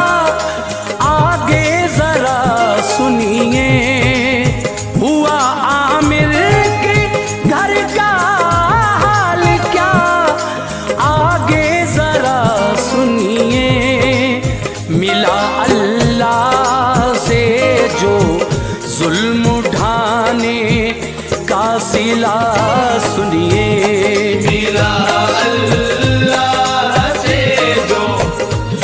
आगे जरा सुनिए। हुआ आमिर के घर का हाल क्या आगे जरा सुनिए। मिला अल्लाह से जो जुल्म ढाने का सिला सुनिए। मिला अल्लाह से जो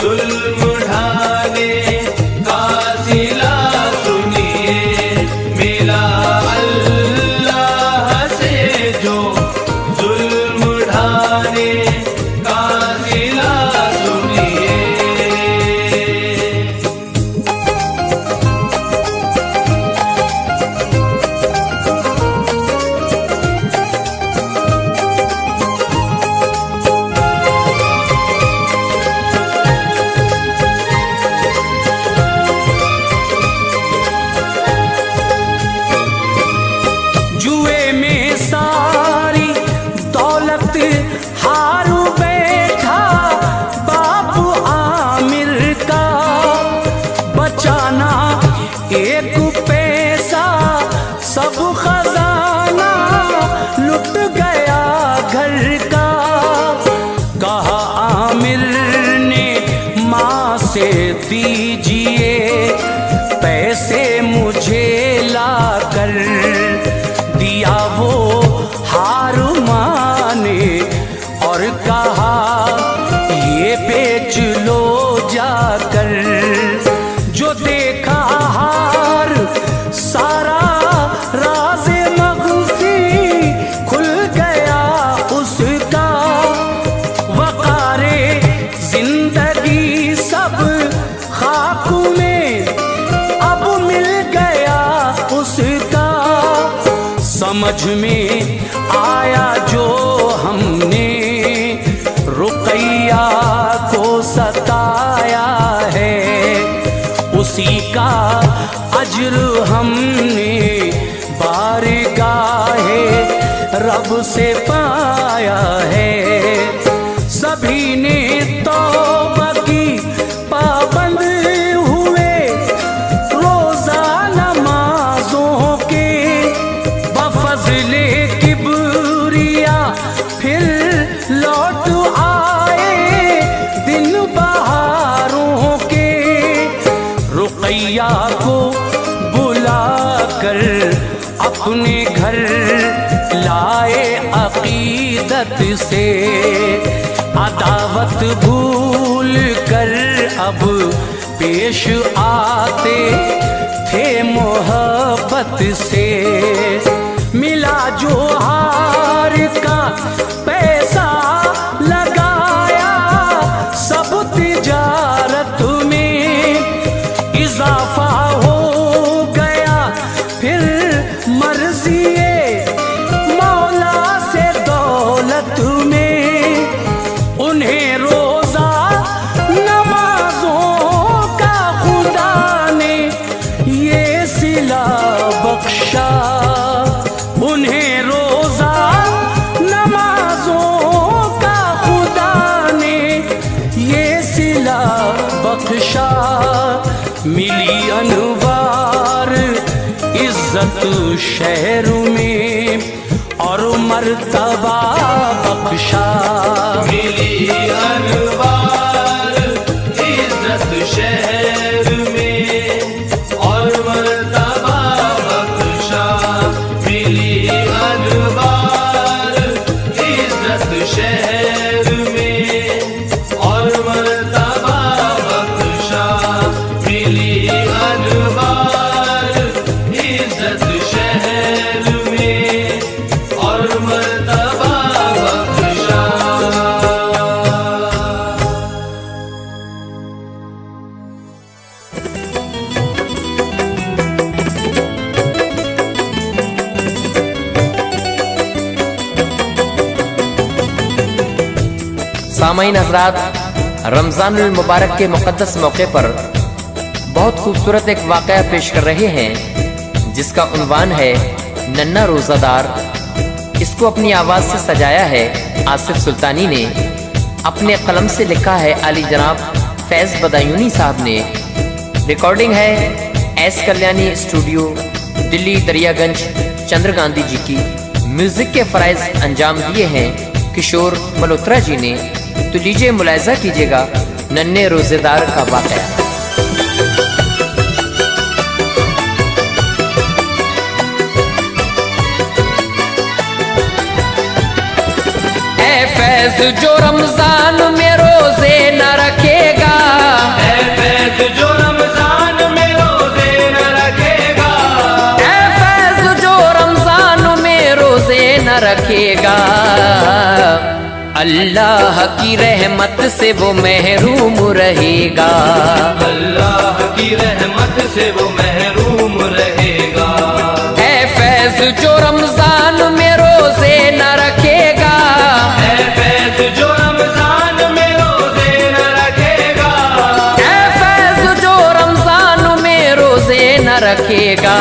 जुल्म ढाने का सिला सुनिए। मिला अल्लाह से जो जुल्म ढाने का सिला सुनिए। तख्त हारू बैठा बाबू आमिर का, बचाना एक पैसा सब खजाना लुट गया घर का। कहा आमिर ने माँ से दीजिए पैसे मुझे लाकर, दिया वो हार माने और कहा ये बेच लो जाकर। जो देखा हार सारा राज़े मग़फ़ी खुल गया उसका, वक़ारे जिंदगी सब खाक में अब मिल गया उसका। समझ में आया जो हमने रुक़ैया को सताया है, उसी का अज्र हमने बारगाहे रब से पाया है। सभी ने तौबा की पाबंद हुए रोज़ा नमाज़ों के, बफ़ज़्ले किबरिया फिर लौट आए दिन बहारों के। रुक़ैया को बुला कर अपने घर लाए अक़ीदत से, अदावत भूल कर अब पेश आते थे मोहब्बत से। मिला जो हार का पैसा लगाया सब तिजारत में, इजाफा हो गया फिर मर्ज़िए मौला से दौलत में। उन्हें रोज़ा नमाज़ों का खुदा ने ये सिला बख्शा, उन्हें रोज़ा नमाज़ों का खुदा ने ये सिला बख्शा। मिली अनवार इज्जत शहर में और मर्तबा बख्शा। मिली अनवार इज्जत शहर में और मर्तबा बख्शा। मिली अनवार इज्जत शहर में और मर्तबा बख्शा। मिली अनवार इज्जत शहर में और मर्तबा बख्शा। सामाईन हज़रात, रमज़ानुल मुबारक के मुक़द्दस मौके पर बहुत खूबसूरत एक वाक़या पेश कर रहे हैं जिसका उन्वान है नन्ना रोज़ादार। इसको अपनी आवाज़ से सजाया है आसिफ सुल्तानी ने, अपने कलम से लिखा है आली जनाब फैज़ बदायूनी साहब ने। रिकॉर्डिंग है एस कल्याणी स्टूडियो दिल्ली दरियागंज चंद्र गांधी जी की। म्यूजिक के फ़राइज़ अंजाम दिए हैं किशोर मल्होत्रा जी ने। तो लीजिए मुलाहिज़ा कीजिएगा नन्हे रोज़ेदार का वाक़या। फैज़ जो रमजान में रोजे न रखेगा, फैज़ जो रमजान में रोजे न रखेगा, फैज़ जो रमजान में रोजे न रखेगा, अल्लाह की रहमत से वो महरूम रहेगा। अल्लाह की रहमत से वो महरूम रहेगा। फैज़ जो रमजान में रोजे न रखेगा, फैज़ जो रमजान में रोजे न रखेगा, फैज़ जो रमजान में रोजे न रखेगा,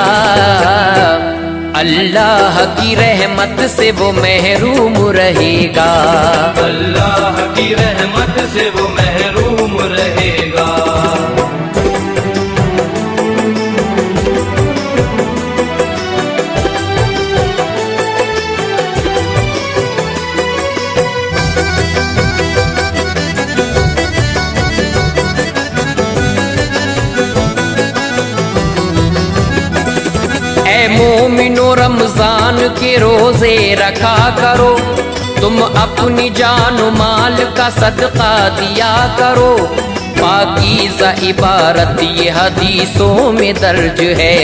अल्लाह की रहमत से वो महरूम रहेगा। अल्लाह की रहमत से वो महरूम रहेगा। ऐ मोमिनो रमजान के रोजे रखा करो, तुम अपनी जान माल का सदका दिया करो। पाकीज़ा इबारत ये हदीसों में दर्ज है,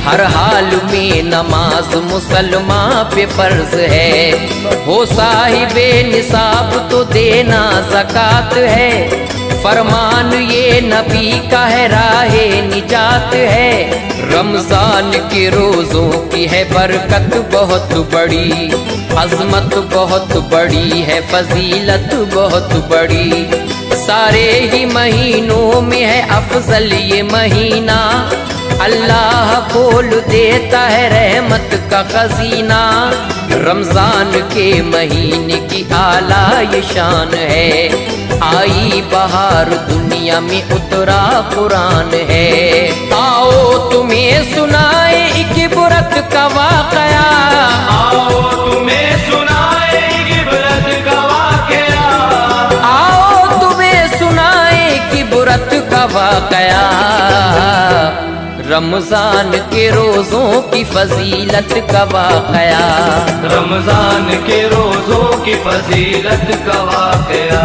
हर हाल में नमाज मुसलमान पे फर्ज है। हो साहिबे निसाब तो देना ज़कात है, फरमान ये नबी का है राहे निजात है। रमजान के रोज़ों की है बरकत बहुत बड़ी, अज़मत बहुत बड़ी है, फजीलत बहुत बड़ी। सारे ही महीनों में है अफजल ये महीना, अल्लाह खोल देता है रहमत का खजीना। रमजान के महीने की आला ये शान है, आई बहार दुनिया में उतरा कुरान है। आओ तुम्हें सुनाए एक इबरत का वाक़या, आओ तुम्हें सुनाए इबरत का वाक़या। आओ तुम्हें सुनाए एक इबरत का वाक़या। रमजान के रोज़ों की फजीलत का वाक़या। रमजान के रोज़ों की फजीलत का वाक़या।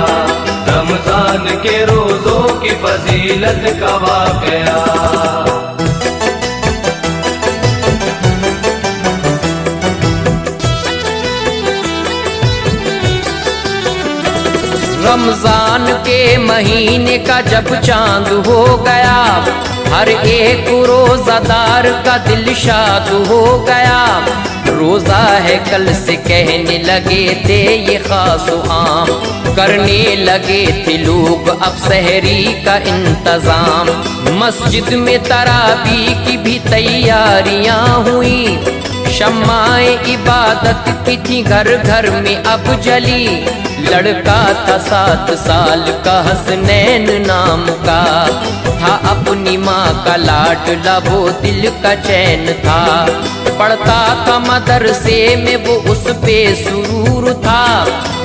रमजान के रोज़ों की फजीलत का वाक़या। रमजान के महीने का जब चांद हो गया, हर एक रोजादार का दिल शाद हो गया। रोजा है कल से कहने लगे थे ये खास आम, करने लगे थे लोग अब सहरी का इंतजाम। मस्जिद में तरावी की भी तैयारियां हुई, शम्माए इबादत की थी घर घर में अब जली। लड़का था 7 साल का हसनैन नाम का, था अपनी माँ का लाडला वो दिल का चैन था। पढ़ता था मदरसे में वो उस पे सुरूर था,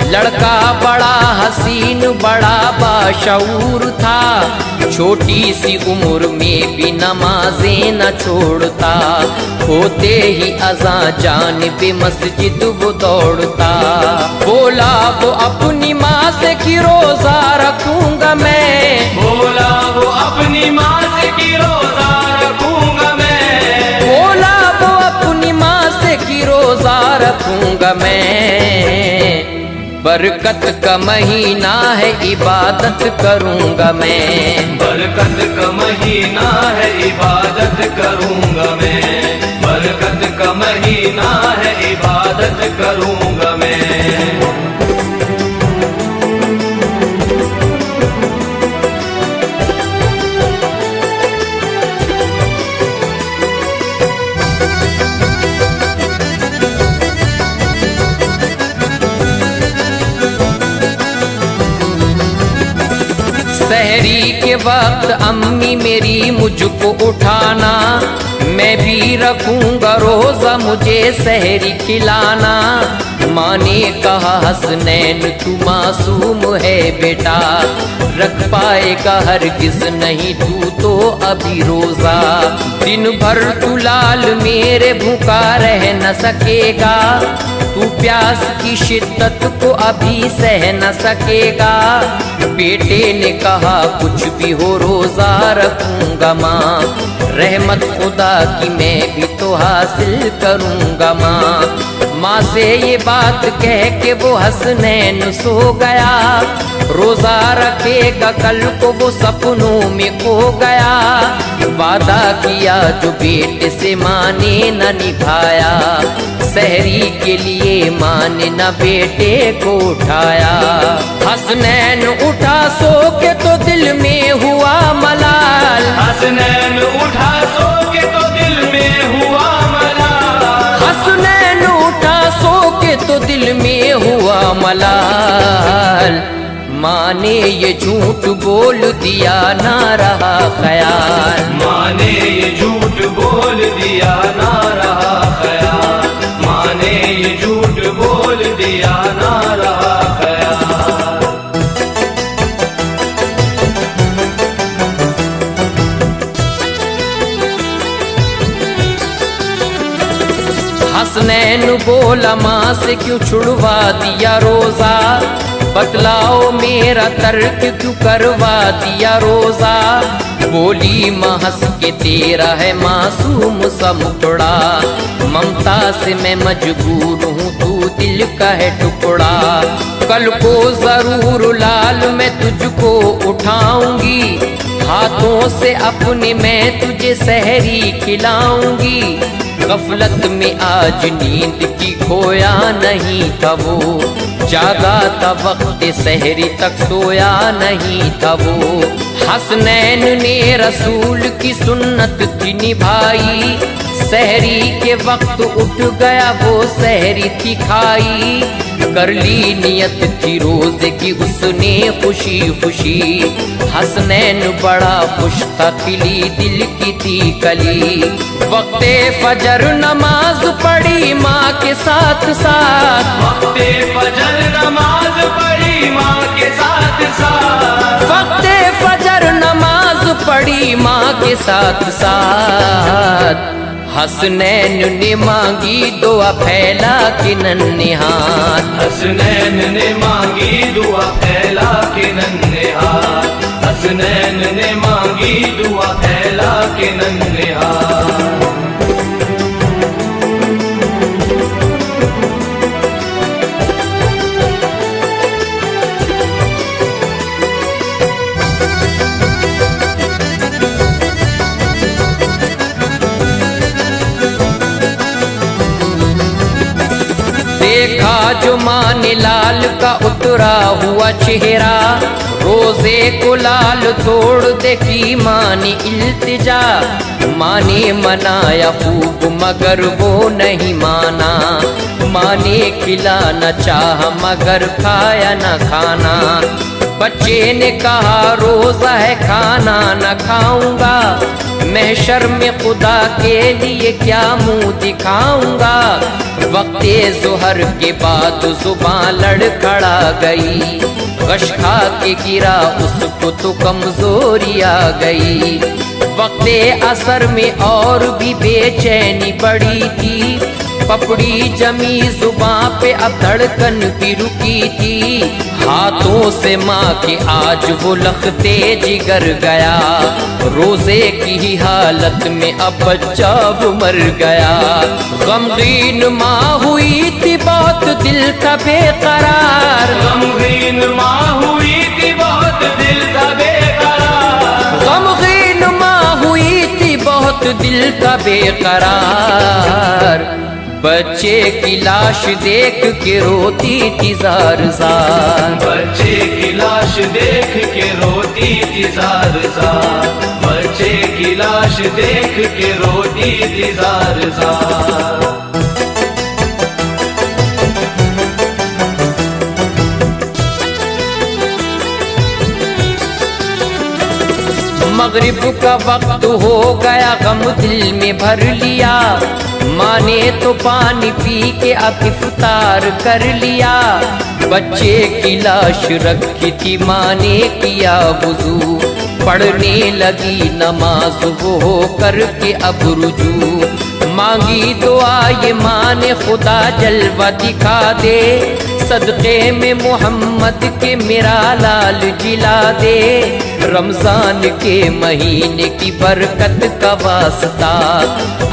लड़का बड़ा हसीन बड़ा बाशऊर था। छोटी सी उम्र में भी नमाजें न छोड़ता, होते ही अज़ां जानिबे मस्जिद वो दौड़ता। बोला वो अपनी माँ से कि रोजा रखूंगा मैं, बोला वो अपनी माँ से कि रोजा रखूंगा मैं। बोला वो अपनी माँ से कि रोजा रखूंगा मैं। बरकत का महीना है इबादत करूंगा मैं, बरकत का महीना है इबादत करूंगा मैं। बरकत का महीना है इबादत करूंगा मैं। सहरी के वक्त अम्मी मेरी मुझको उठाना, मैं भी रखूंगा रोजा मुझे सहरी खिलाना। माँ ने कहा हसनैन तू मासूम है बेटा, रख पाएगा हरगिज नहीं तू तो अभी रोजा। दिन भर तू लाल मेरे भूखा रह न सकेगा, तू प्यास की शिद्दत को अभी सह न सकेगा। बेटे ने कहा कुछ भी हो रोजा रखूंगा माँ, रहमत खुदा की मैं भी तो हासिल करूंगा माँ। माँ से ये बात कह के वो हसनैन सो गया, रोजा रखेगा कल को वो सपनों में खो गया। वादा किया जो बेटे से माँ ने न निभाया, सहरी के लिए माँ ने न बेटे को उठाया। हसनैन उठा सो के तो दिल में हुआ मलाल, हसनैन उठा सो के तो दिल में हुआ मलाल। हसनैन उठा सो के तो दिल में हुआ मलाल, माँ ने ये झूठ बोल दिया ना रहा ख्याल। माँ ने ये झूठ बोल दिया ना रहा ख्याल, माँ ने ये झूठ बोल दिया ना रहा ख्याल। हसनैन बोला माँ से क्यों छुड़वा दिया रोजा, बतलाओ मेरा तर्क क्यों करवा दिया रोजा। बोली माँ हंस के तेरा है मासूम सा मुखड़ा, ममता से मैं मजबूर हूँ तू दिल का है टुकड़ा। कल को जरूर लाल मैं तुझको उठाऊंगी, हाथों से अपने मैं तुझे सहरी खिलाऊंगी। गफलत में आज नींद की खोया नहीं था वो, जागा था वक्त सहरी तक सोया नहीं था वो। हसनैन ने रसूल की सुन्नत थी निभाई, सहरी के वक्त उठ गया वो सहरी थी खाई। कर ली नियत थी रोजे की उसने खुशी खुशी, हसनैन बड़ा खुश था खिली दिल की थी कली। वक्ते फजर नमाज पढ़ी माँ के साथ साथ, वक्ते फजर नमाज पढ़ी माँ के साथ साथ, वक्ते फजर नमाज पढ़ी माँ के साथ साथ। हसनैन ने मांगी दुआ फैला के नन्हे हाथ, हसनैन ने मांगी दुआ फैला के नन्हे हाथ, हसनैन ने मांगी दुआ फैला के नन्हे हाथ। देखा जो माँ ने लाल का उतरा हुआ चेहरा, रोजे को लाल तोड़ दे की माँ ने इल्तिजा। माँ ने मनाया खूब मगर वो नहीं माना, माँ ने खिलाना चाहा मगर खाया न खाना। बच्चे ने कहा रोजा है खाना न खाऊंगा, महशर में खुदा के लिए क्या मुंह दिखाऊंगा। वक्ते ज़ोहर के बाद जुबान लड़खड़ा गई, गश खा के गिरा उसको तो कमजोरी आ गई। वक्ते असर में और भी बेचैनी बढ़ी थी, पपड़ी जमी जुबां पे अब धड़कन भी रुकी थी। हाथों से माँ के आज वो लखते जिगर गया, रोजे की ही हालत में अब बच्चा वो मर गया। गमगीन माँ हुई थी बहुत दिल था बेकरार, गमगीन माँ हुई थी बहुत दिल था बेकरार, गमगीन माँ हुई थी बहुत दिल था बेकरार। बच्चे की लाश देख के रोती थी जार जार, बच्चे की लाश देख के रोती थी जार जार, बच्चे की लाश देख के रोती थी जार जार। मगरिब का वक्त हो गया गम दिल में भर लिया, माँ ने तो पानी पी के अब इफ्तार कर लिया। बच्चे की लाश रखी थी माँ ने किया वुजू, पढ़ने लगी नमाज वो हो करके अब रुजू। मांगी दुआ ये माँ ने खुदा जलवा दिखा दे, सदक़े में मोहम्मद के मेरा लाल जिला दे। रमजान के महीने की बरकत का वास्ता,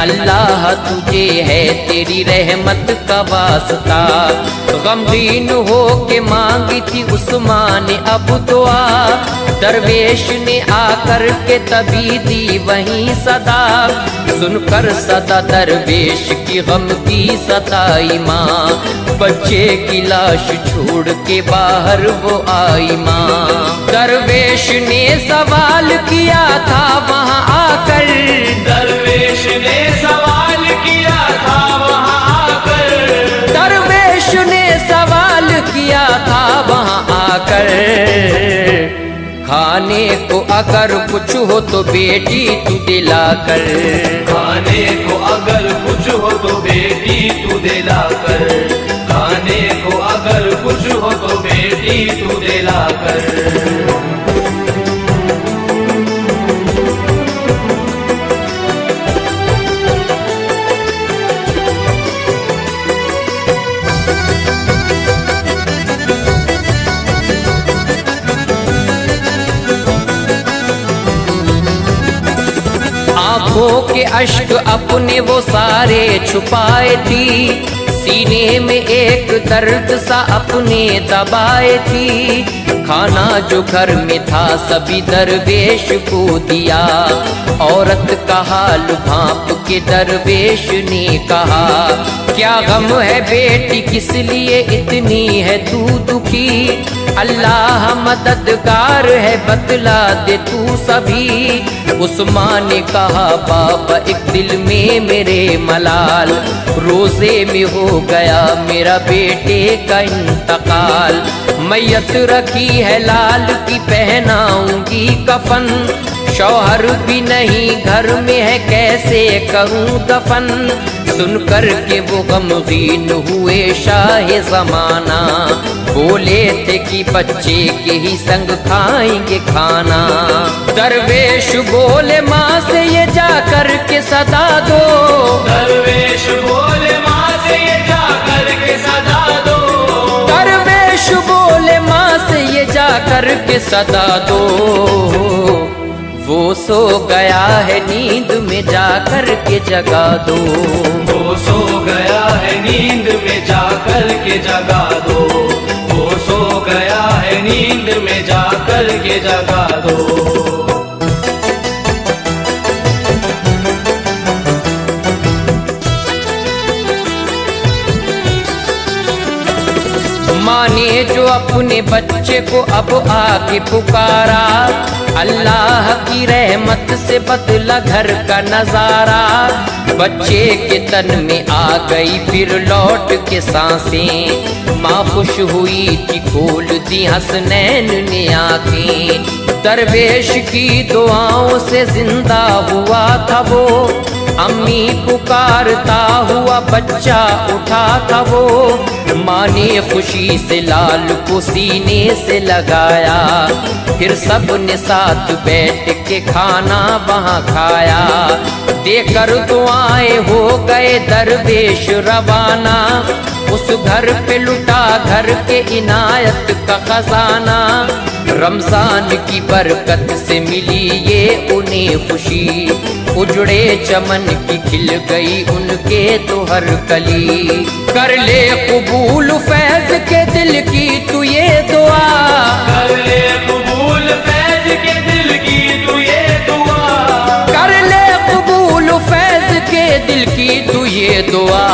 अल्लाह तुझे है तेरी रहमत का वास्ता। गमगीन हो के मांगी थी उस्मान ने अब दुआ, दरवेश ने आकर के तभी दी वहीं सदा। सुनकर सदा दरवेश की गम की सताई माँ, बच्चे की लाश छोड़ के बाहर वो आई माँ। दरवेश ने सवाल किया था वहाँ आकर, दरवेश ने सवाल किया था वहाँ कर। खाने को अगर कुछ हो तो बेटी तू दिला कर। खाने को अगर कुछ हो तो बेटी तू दिला कर। खाने को अगर कुछ हो तो बेटी तू दिला कर। आंखों के अश्क अपने वो सारे छुपाए थी, सीने में एक दर्द सा अपने दबाए थी। खाना जो घर में था सभी दरवेश को दिया, औरत का हाल भांप के दरवेश ने कहा। क्या गम है बेटी किस लिए इतनी है तू दुखी, अल्लाह मददगार है बतला दे तू सभी। उस माँ ने कहा बाबा एक दिल में मेरे मलाल, रोजे में हो गया मेरा बेटे का इंतकाल। मैयत रखी है लाल की पहनाऊंगी कफन, शौहर भी नहीं घर में है कैसे करूं दफन। सुन कर के वो गमगीन हुए शाह ज़माना, बोले थे कि बच्चे के ही संग खाएंगे खाना। दरवेश बोले माँ से ये जा कर के सदा दो। दरवेश बोले माँ से ये जा कर के सदा दो। दरवेश बोले माँ से ये जा कर के सदा दो। वो सो गया है नींद में जा कर के जगा दो। वो सो गया है नींद में जा कर के जगा दो। वो सो गया है नींद में जा कर के जगा दो। माँ ने जो अपने बच्चे को अब आके पुकारा, अल्लाह की रहमत से बदला घर का नजारा। बच्चे के तन में आ गई फिर लौट के सांसें, माँ खुश हुई थी खोल दी हसनैन ने आंखें। दरवेश की दुआओं से जिंदा हुआ था वो, अम्मी पुकारता हुआ बच्चा उठा था वो। माँ ने खुशी से लाल को सीने से लगाया, फिर सब ने साथ बैठ के खाना वहाँ खाया। देकर दुआएं हो गए दरवेश रवाना, उस घर पे लुटा घर के इनायत का खजाना। रमजान की बरकत से मिली ये उन्हें खुशी, उजड़े चमन की खिल गई उनके तो हर कली। कर ले कबूल फैज के दिल की तू ये दुआ, कर ले कबूल फैज के दिल की तू ये दुआ। कर ले कबूल फैज के दिल की तू ये दुआ।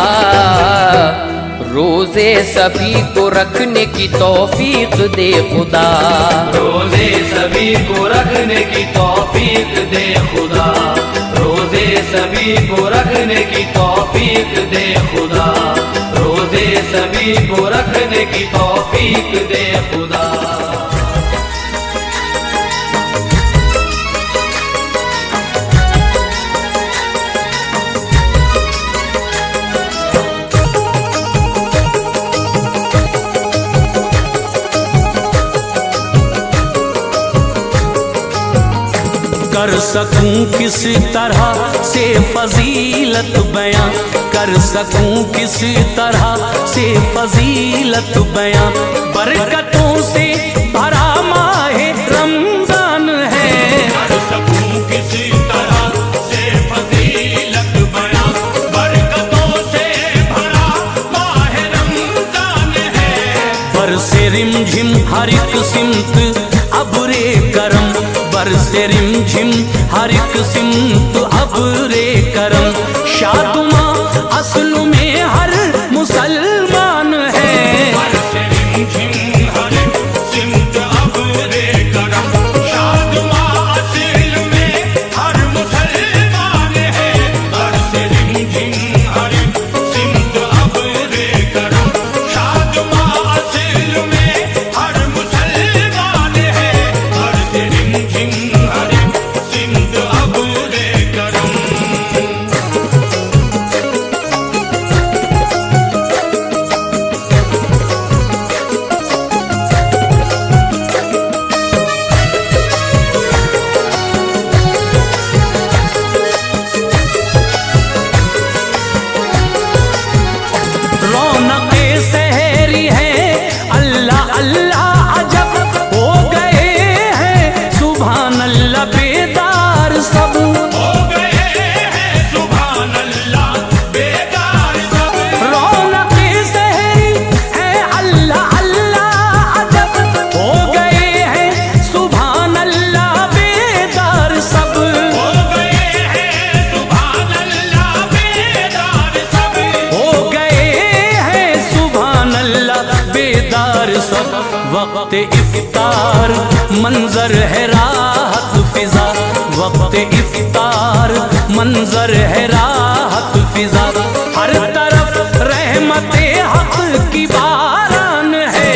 रोजे सभी को रखने की तौफीक दे खुदा। रोजे सभी को रखने की तौफीक दे खुदा। रोजे सभी को रखने की तौफीक दे खुदा। रोजे सभी को रखने की तौफीक दे खुदा। कर सकूं किस तरह से फजीलत बयां, कर सकूं किस तरह से फजीलत बयां। बरकतों से भरा माहे रमजान है, कर सकूं किसी तरह से फजीलत बयां। बरकतों से भरा माह रमजान है। बरसे रिमझिम हर एक सिमत अबरे करम, बरसे रिमझिम हर एक सिमत अबरे करम। शादुमा असल में हर मुसलमान है, बरसे रिमझिम हर सिमत अबरे करम। शादुमा असल में हर मुसलमान है। बरसे रिमझिम हर सिमत अबरे करम। शादुमा असल में हर मुसलमान वक्त इफ्तार मंजर है राहत फिजा, वक्त इफ्तार मंजर है राहत फिजा। हर तरफ रहमते हक की बारान है,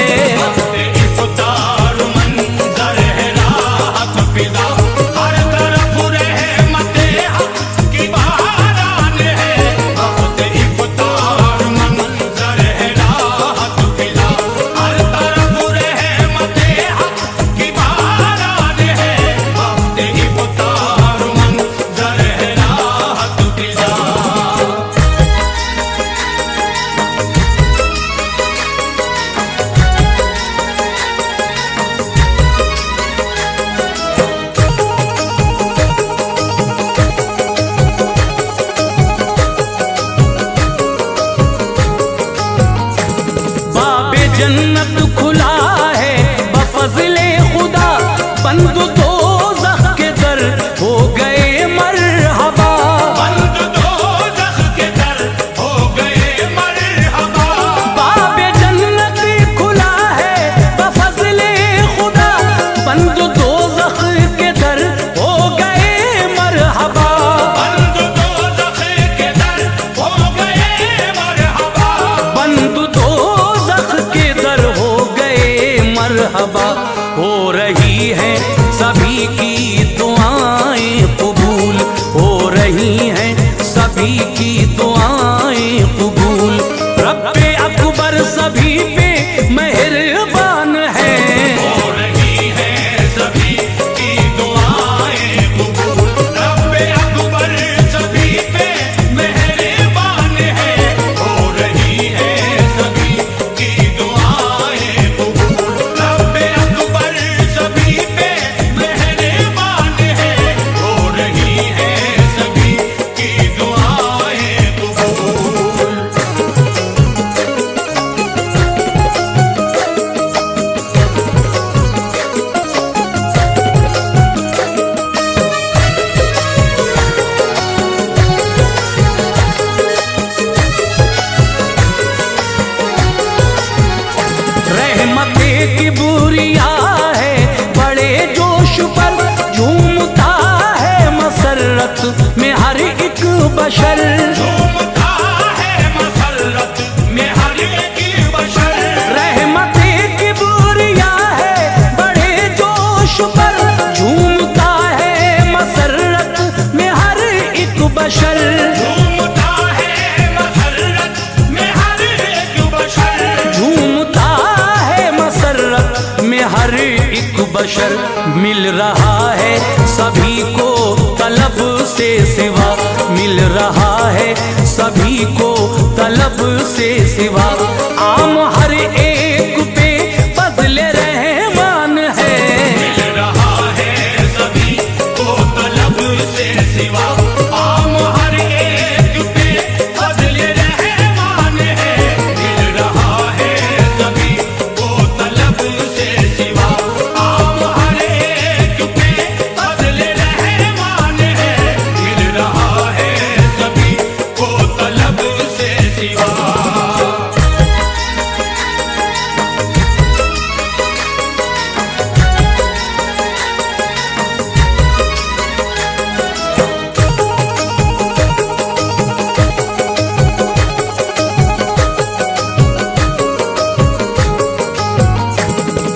इफ्तार मंजर है राहत फिजा, हर तरफ रहमते हक की बारान है। वक्त इफ्तार मंजर है राहत फिजा, हर तरफ रहमते हक की बारान है। वक्त इफ्तार मंजर है राहत फिजा। बाबे जन्नत खुला है बफज़ले खुदा, बंद दोज़ख के दर हो गए मरहबा। बंद दोज़ख के दर हो गए मरहबा। बाबे जन्नत खुला है बफज़ले खुदा, बंद दोज़ख के दर हो गए मरहबा। बंद दोज़ख के दर हो गए मरहबा। बंद दोज़ख के दर हो गए मरहबा। हो रही है सभी की दुआएं कबूल, हो रही हैं सभी की दुआएं कबूल। रब्बे अकबर सभी पे मेहरबान है, हो रही है सभी की दुआएं कबूल। रब्बे अकबर सभी पे मेहरबान है, हो रही है सभी की दुआएं कबूल। रब्बे अकबर सभी पे मेहरबान है, हो रही है सभी की दुआएं कबूल। रहमते की बुरिया है बड़े जोश पर, झूमता है मसरत में हर एक बशर। झूमता है मसरत में हर एक बशर। रहमते की बुरिया है बड़े जोश पर, झूमता है मसरत में हर एक बशर। झूमता है मसरत में हर एक बशर। झूमता है मसरत में हर एक बशर। मिल रहा है सभी को तलब से सिवा, मिल रहा है सभी को तलब से सिवा। आम हर एक पे फज़ले रहमान है, मिल रहा है सभी को तलब से सिवा। आम हर एक पे फज़ले रहमान है, मिल रहा है सभी को तलब से सिवा। आम हर एक पे फज़ले रहमान है, मिल रहा है सभी को तलब से सिवा।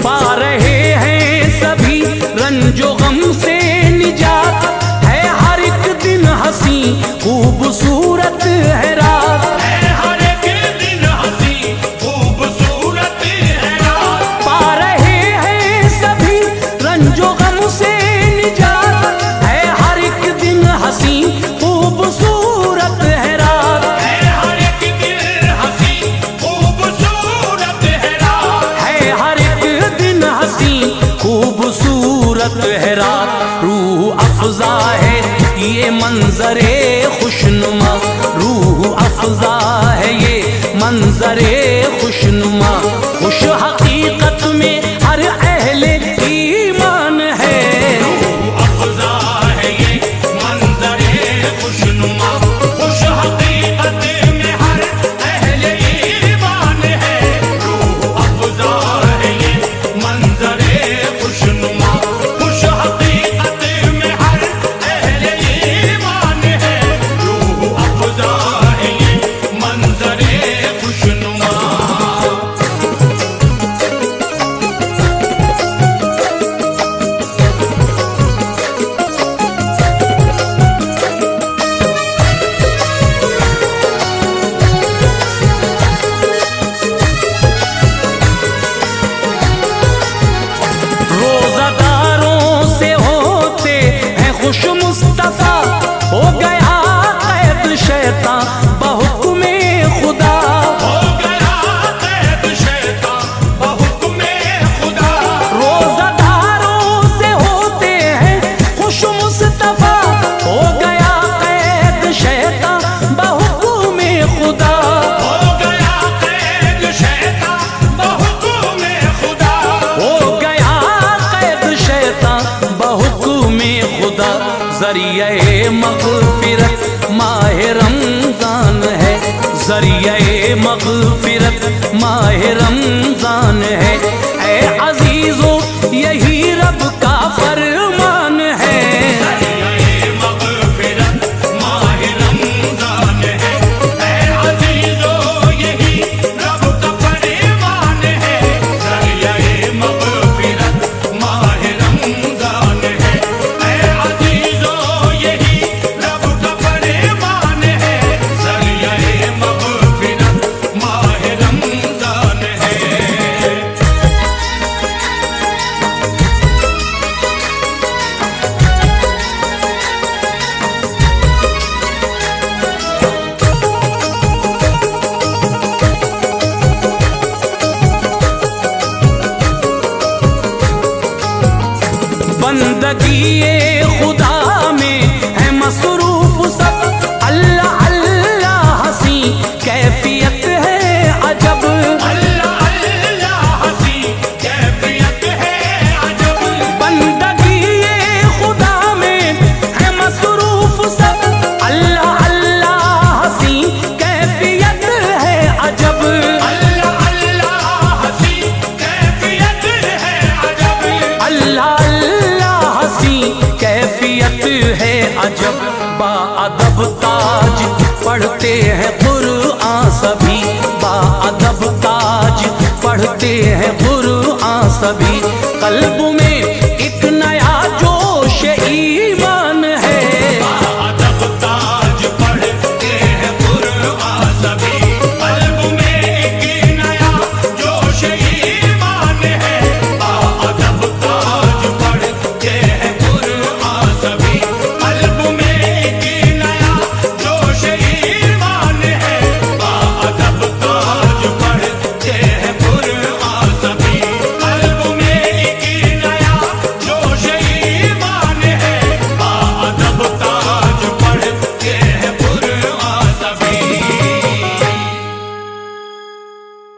पा रहे हैं सभी रंजो गम से निजात, है हर एक दिन हंसी खूबसूरत है रात। है हर एक दिन हंसी खूबसूरत है रात। पा रहे हैं सभी रंजो गम से निजात, है हर एक दिन हंसी खूबसूरत है रात। है हर एक दिन हंसी खूबसूरत है रात। है हर एक दिन हंसी खूबसूरत है रात। रूह अफजा है ये मंजरे खुशनुमा, रूह अफजा है ये मंजरे खुशनुमा। खुश हकीकत में हर अहले ईमान है, अफ़ज़ा है ये मंज़रे खुशनुमा। खुश हकीकत में हर अहले ईमान है, रूह अफ़ज़ा है ये खुश मुस्तफा हो गया कैद शैतान बहुक्मे खुदा। हो गया कैद शैतान बहुक्मे खुदा। रोजादारों से होते हैं खुश मुस्तफा हो गया कैद शैतान बहुक्मे खुदा। हो गया कैद शैतान बहुक्मे खुदा। हो गया कैद शैतान बहुक्मे खुदा। ज़रिए मग़फ़िरत माह रमज़ान है, ज़रिए मग़फ़िरत माह रमज़ान है। ऐ अज़ीज़ों यही रब का फरमान है। ज़रिए मग़फ़िरत माह रमज़ान है। ऐ अज़ीज़ों यही रब का फरमान है। ज़रिए मग़फ़िरत माह रमज़ान है। ऐ अज़ीज़ों यही रब का फरमान है। ज़रिए मग़फ़िरत माह रमज़ान है। बंदगी ये खुदा में है मसरूफ सब, अल्लाह अल्लाह हंसी कैफियत है अजब। अल्लाह अल्लाह हंसी कैफियत है अजब। बंदगी ये खुदा में है मसरूफ सब, अल्लाह अल्लाह हंसी कैफियत है अजब। अल्लाह अल्लाह हंसी कैफियत है अजब। अल्लाह अल्लाह हंसी कैफियत है अजब। बाअदब ताज पढ़ते हैं कुरआन सभी, बाअदब ताज पढ़ते हैं कुरआन सभी। कल्ब